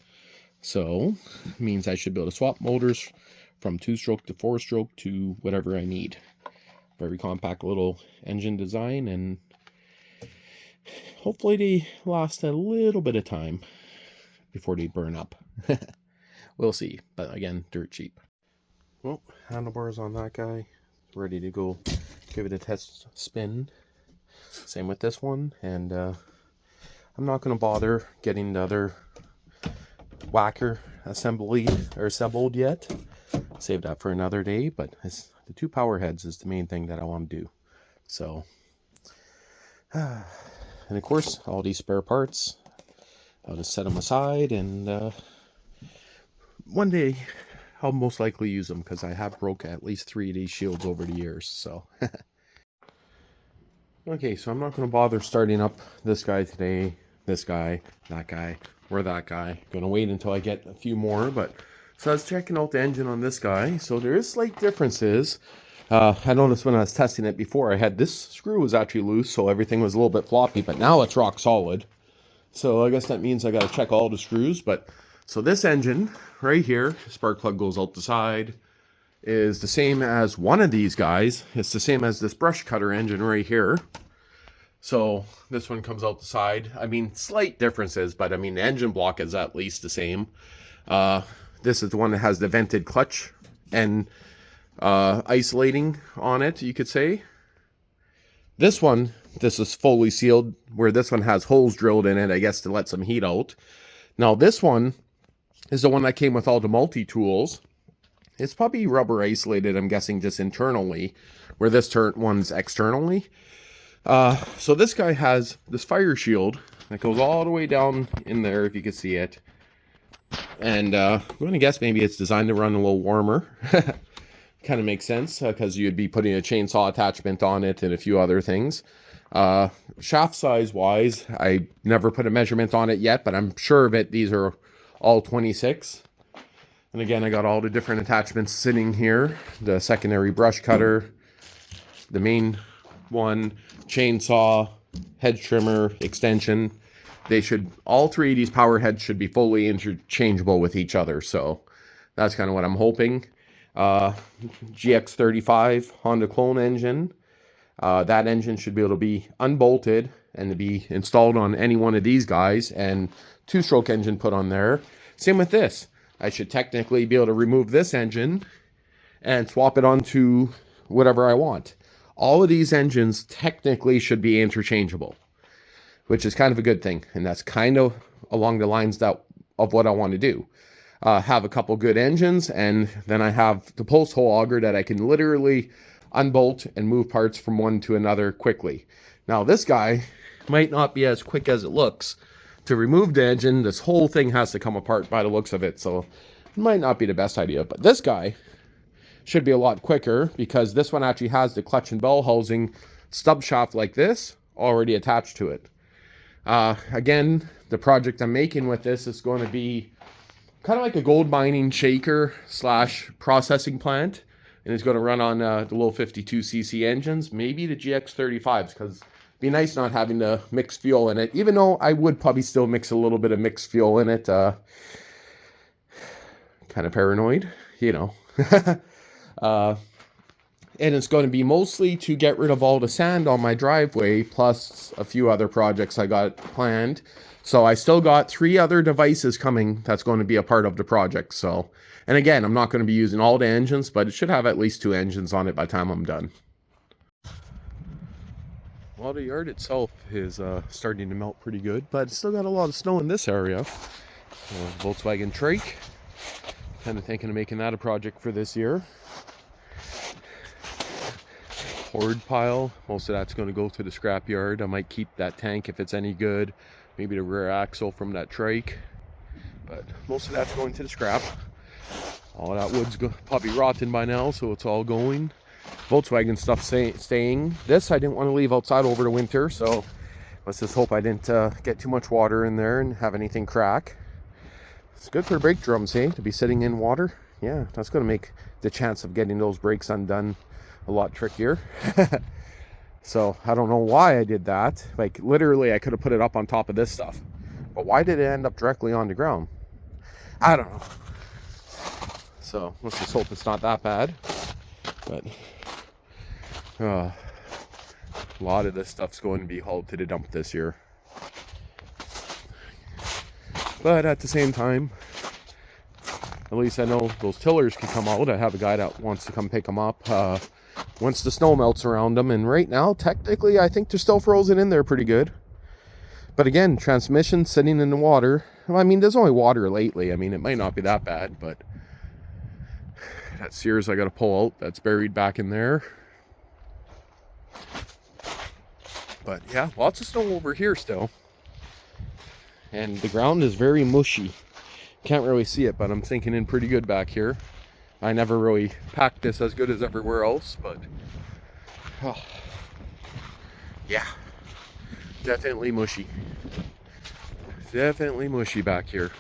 So, it means I should be able to swap motors from 2-stroke to 4-stroke to whatever I need. Very compact little engine design, and hopefully they last a little bit of time before they burn up. We'll see, but again, dirt cheap. Well, handlebars on that guy, ready to go give it a test spin. Same with this one, and I'm not going to bother getting the other whacker assembled yet. Save that for another day, but the 2 power heads is the main thing that I want to do. So, and of course, all these spare parts, I'll just set them aside, and one day I'll most likely use them, because I have broke at least 3 of these shields over the years. So okay, so I'm not going to bother starting up this guy today, this guy, that guy, or that guy. Going to wait until I get a few more. But so I was checking out the engine on this guy. So there is slight differences. I noticed when I was testing it before, I had this screw was actually loose, so everything was a little bit floppy, but now it's rock solid. So I guess that means I got to check all the screws. But so this engine right here, spark plug goes out the side, is the same as one of these guys. It's the same as this brush cutter engine right here. So this one comes out the side. I mean, slight differences, but I mean, the engine block is at least the same. This is the one that has the vented clutch and isolating on it, you could say. This one, this is fully sealed, where this one has holes drilled in it, I guess, to let some heat out. Now this one is the one that came with all the multi-tools. It's probably rubber isolated, I'm guessing, just internally, where this one's externally. So this guy has this fire shield that goes all the way down in there, if you can see it. And I'm going to guess maybe it's designed to run a little warmer. Kind of makes sense, because you'd be putting a chainsaw attachment on it and a few other things. Shaft size wise, I never put a measurement on it yet, but I'm sure of it. These are all 26. And again, I got all the different attachments sitting here. The secondary brush cutter, the main one, chainsaw, hedge trimmer, extension. They should, all three of these power heads should be fully interchangeable with each other. So that's kind of what I'm hoping. GX35 Honda clone engine. That engine should be able to be unbolted and to be installed on any one of these guys, and two-stroke engine put on there. Same with this. I should technically be able to remove this engine and swap it onto whatever I want. All of these engines technically should be interchangeable, which is kind of a good thing. And that's kind of along the lines of what I want to do. Have a couple good engines, and then I have the post hole auger that I can literally unbolt and move parts from one to another quickly. Now this guy might not be as quick as it looks. To remove the engine, this whole thing has to come apart by the looks of it, so it might not be the best idea. But this guy should be a lot quicker, because this one actually has the clutch and bell housing stub shaft like this already attached to it. Again, the project I'm making with this is going to be kind of like a gold mining shaker / processing plant, and it's going to run on the little 52cc engines, maybe the GX35s, because it'd be nice not having to mix fuel in it, even though I would probably still mix a little bit of mixed fuel in it. Kind of paranoid, you know. And it's going to be mostly to get rid of all the sand on my driveway, plus a few other projects I got planned. So I still got 3 other devices coming that's going to be a part of the project. So, and again, I'm not going to be using all the engines, but it should have at least 2 engines on it by the time I'm done. Well, the yard itself is starting to melt pretty good, but it's still got a lot of snow in this area. Volkswagen trike. Kind of thinking of making that a project for this year. Hoard pile. Most of that's going to go to the scrap yard. I might keep that tank if it's any good. Maybe the rear axle from that trike. But most of that's going to the scrap. All that wood's probably rotten by now, so it's all going. Volkswagen stuff staying. This I didn't want to leave outside over the winter, so let's just hope I didn't get too much water in there and have anything crack. It's good for brake drums, eh? To be sitting in water. Yeah, that's going to make the chance of getting those brakes undone a lot trickier. So I don't know why I did that. Like literally I could have put it up on top of this stuff, but why did it end up directly on the ground? I don't know. So let's just hope it's not that bad. But a lot of this stuff's going to be hauled to the dump this year. But at the same time, at least I know those tillers can come out. I have a guy that wants to come pick them up once the snow melts around them. And right now, technically, I think they're still frozen in there pretty good. But again, transmission sitting in the water. Well, I mean, there's only water lately. I mean, it might not be that bad, but that Sears I got to pull out. That's buried back in there. But yeah, lots of snow over here still. And the ground is very mushy. Can't really see it, but I'm sinking in pretty good back here. I never really packed this as good as everywhere else, but yeah, definitely mushy. Definitely mushy back here.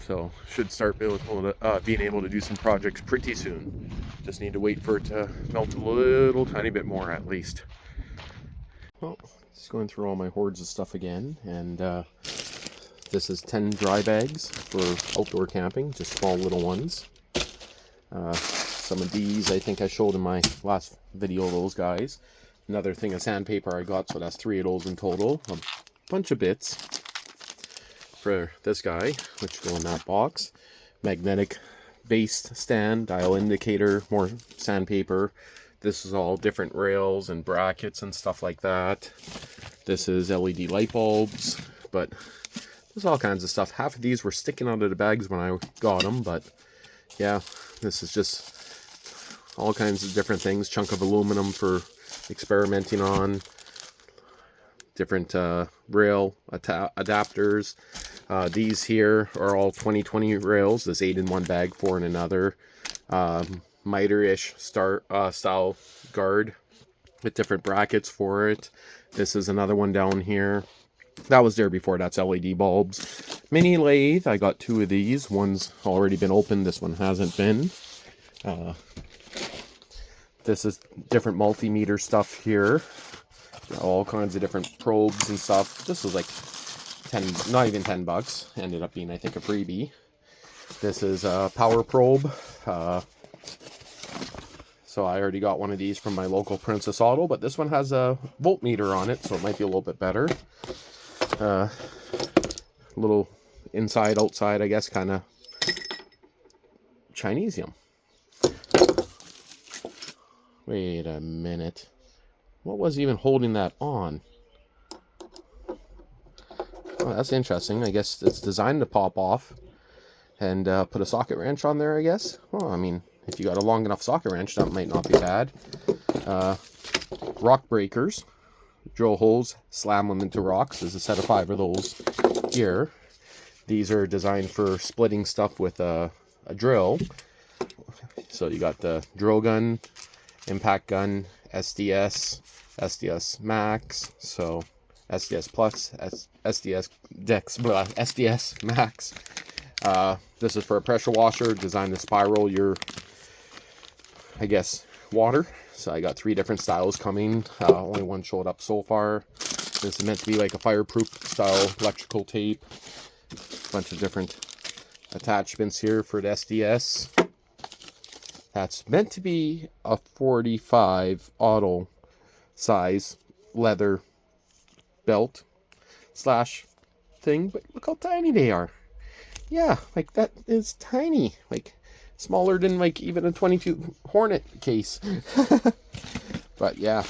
So should start being able to do some projects pretty soon. Just need to wait for it to melt a little tiny bit more at least. Well, just going through all my hoards of stuff again, and this is 10 dry bags for outdoor camping, just small little ones. Some of these I think I showed in my last video, those guys. Another thing of sandpaper I got, so that's 3 of those in total. A bunch of bits for this guy, which go in that box. Magnetic based stand, dial indicator, more sandpaper, This is all different rails and brackets and stuff like that. This is LED light bulbs, but there's all kinds of stuff. Half of these were sticking out of the bags when I got them, but yeah, this is just all kinds of different things. Chunk of aluminum for experimenting on. Different rail adapters. These here are all 2020 rails. This 8 in one bag, 4 in another. Miter-ish style guard with different brackets for it. This is another one down here. That was there before. That's LED bulbs. Mini lathe. I got 2 of these. One's already been opened. This one hasn't been. This is different multimeter stuff here. All kinds of different probes and stuff. This was like 10, not even 10 bucks. Ended up being, I think, a freebie. This is a power probe. So I already got one of these from my local Princess Auto, but this one has a voltmeter on it, so it might be a little bit better. Little inside, outside, I guess, kind of Chinesium. Wait a minute. What was even holding that on? Oh, that's interesting. I guess it's designed to pop off and put a socket wrench on there, I guess. Well, I mean, if you got a long enough socket wrench, that might not be bad. Rock breakers. Drill holes, slam them into rocks. There's a set of 5 of those here. These are designed for splitting stuff with a drill. So you got the drill gun, impact gun, SDS Max, so SDS Plus, SDS Dex, blah, SDS Max. This is for a pressure washer designed to spiral your, I guess, water. So I got 3 different styles coming. Only one showed up so far. This is meant to be like a fireproof style electrical tape. Bunch of different attachments here for the SDS. That's meant to be a 45 auto size leather belt slash thing, but look how tiny they are. Yeah, like that is tiny, like smaller than like even a 22 Hornet case. But yeah,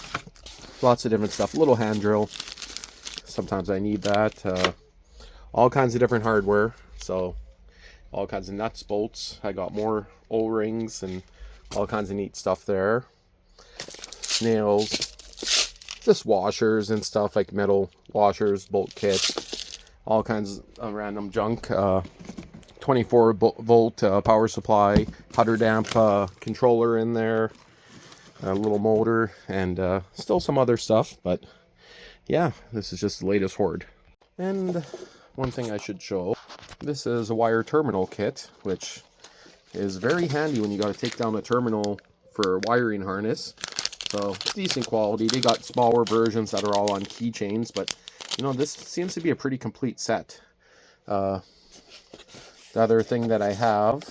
lots of different stuff. Little hand drill, sometimes I need that. All kinds of different hardware, so all kinds of nuts, bolts. I got more O-rings and all kinds of neat stuff there. Nails, just washers and stuff, like metal washers, bolt kits, all kinds of random junk. 24 volt power supply, putter damp controller in there, a little motor, and still some other stuff. But yeah, this is just the latest hoard. And one thing I should show, this is a wire terminal kit, which is very handy when you got to take down a terminal for a wiring harness. So decent quality. They got smaller versions that are all on keychains, but you know, this seems to be a pretty complete set. The other thing that I have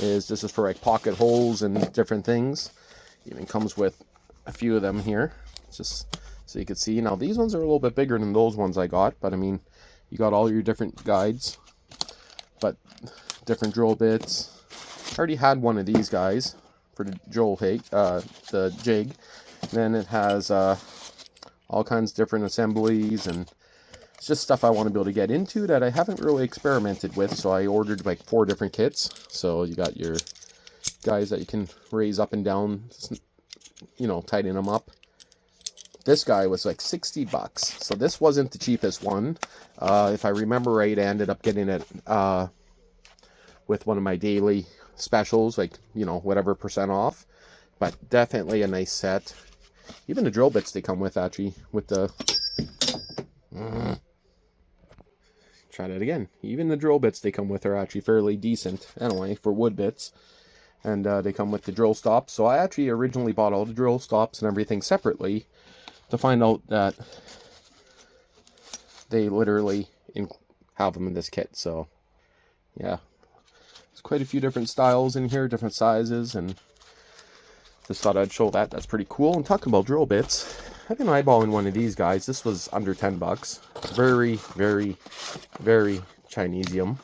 is this is for like pocket holes and different things. Even comes with a few of them here, just so you can see. Now these ones are a little bit bigger than those ones I got, but I mean, you got all your different guides, but different drill bits. I already had one of these guys for the the jig. Then it has all kinds of different assemblies, and it's just stuff I want to be able to get into that I haven't really experimented with. So I ordered like 4 different kits. So you got your guys that you can raise up and down, you know, tighten them up. This guy was like 60 bucks. So this wasn't the cheapest one. If I remember right, I ended up getting it with one of my daily specials, like, you know, whatever % off. But definitely a nice set. Even the drill bits they come with, actually, with the... Try that again. Even the drill bits they come with are actually fairly decent, anyway, for wood bits. And they come with the drill stops. So I actually originally bought all the drill stops and everything separately, to find out that they literally have them in this kit. So yeah, there's quite a few different styles in here, different sizes, and just thought I'd show that. That's pretty cool. And talking about drill bits, I've been eyeballing one of these guys. This was under 10 bucks. Very, very, very Chinesium.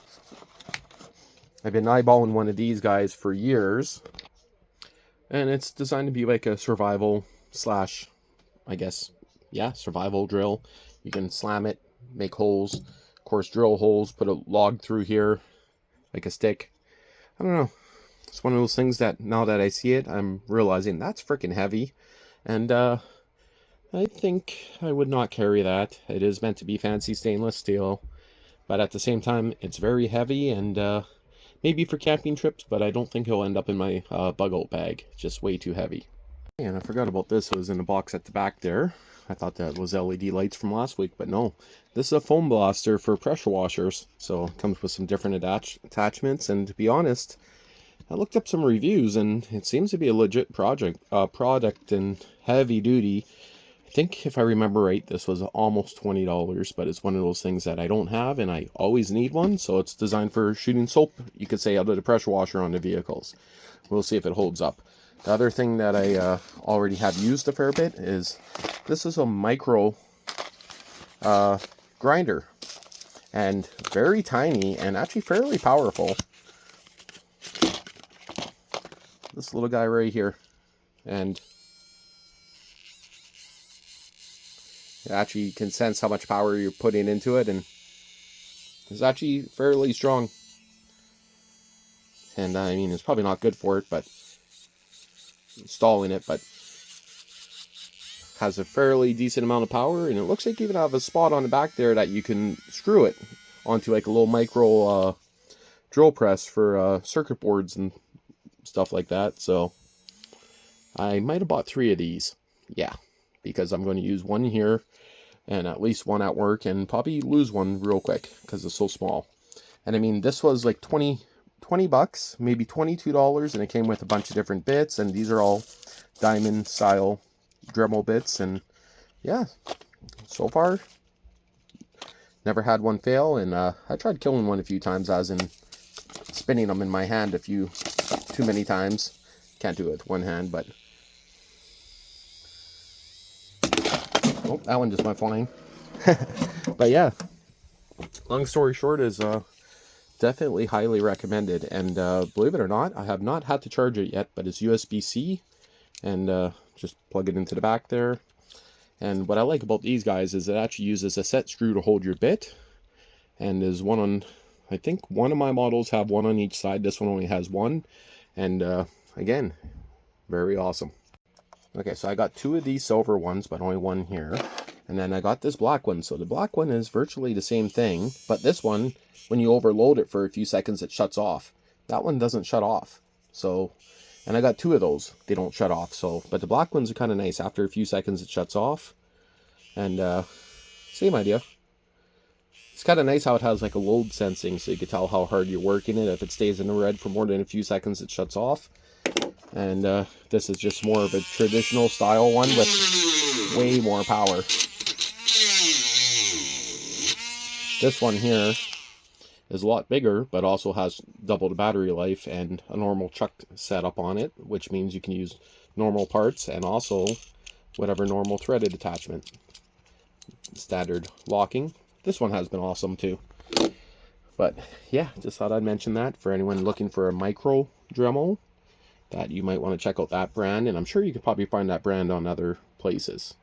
I've been eyeballing one of these guys for years. And it's designed to be like a survival slash, I guess, yeah, survival drill. You can slam it, make holes, of course, drill holes, put a log through here, like a stick. I don't know. It's one of those things that now that I see it, I'm realizing that's freaking heavy. And I think I would not carry that. It is meant to be fancy stainless steel, but at the same time, it's very heavy and maybe for camping trips, but I don't think it'll end up in my bug out bag. It's just way too heavy. And I forgot about this. It was in the box at the back there. I thought that was LED lights from last week, but no. This is a foam blaster for pressure washers. So it comes with some different attachments, and to be honest, I looked up some reviews and it seems to be a legit product and heavy duty. I think if I remember right, this was almost $20, but it's one of those things that I don't have and I always need one. So it's designed for shooting soap, you could say, out of the pressure washer on the vehicles. We'll see if it holds up. The other thing that I already have used a fair bit is this is a micro grinder, and very tiny and actually fairly powerful. This little guy right here, and it actually can sense how much power you're putting into it, and it's actually fairly strong. And I mean, it's probably not good for it, but installing it, but has a fairly decent amount of power, and it looks like you even have a spot on the back there that you can screw it onto, like a little micro drill press for circuit boards and stuff like that. So I might have bought 3 of these, yeah, because I'm going to use one here and at least one at work, and probably lose one real quick because it's so small. And I mean, this was like 20 bucks, maybe $22, and it came with a bunch of different bits, and these are all diamond style Dremel bits. And yeah, so far never had one fail. And I tried killing one a few times, as in spinning them in my hand too many times. Can't do it with one hand, but oh, that one just went flying. But yeah, long story short is definitely highly recommended. And believe it or not, I have not had to charge it yet, but it's USB-C, and just plug it into the back there. And what I like about these guys is it actually uses a set screw to hold your bit, and there's one on, I think one of my models have one on each side. This one only has one, and again, very awesome. Okay, so I got 2 of these silver ones, but only one here. And then I got this black one. So the black one is virtually the same thing, but this one, when you overload it for a few seconds, it shuts off. That one doesn't shut off. So, and I got 2 of those. They don't shut off. So, but the black ones are kind of nice. After a few seconds, it shuts off. And same idea. It's kind of nice how it has like a load sensing, so you can tell how hard you're working it. If it stays in the red for more than a few seconds, it shuts off. And this is just more of a traditional style one with way more power. This one here is a lot bigger, but also has double the battery life and a normal chuck setup on it, which means you can use normal parts and also whatever normal threaded attachment. Standard locking. This one has been awesome too. But yeah, just thought I'd mention that for anyone looking for a micro Dremel, that you might want to check out that brand. And I'm sure you could probably find that brand on other places.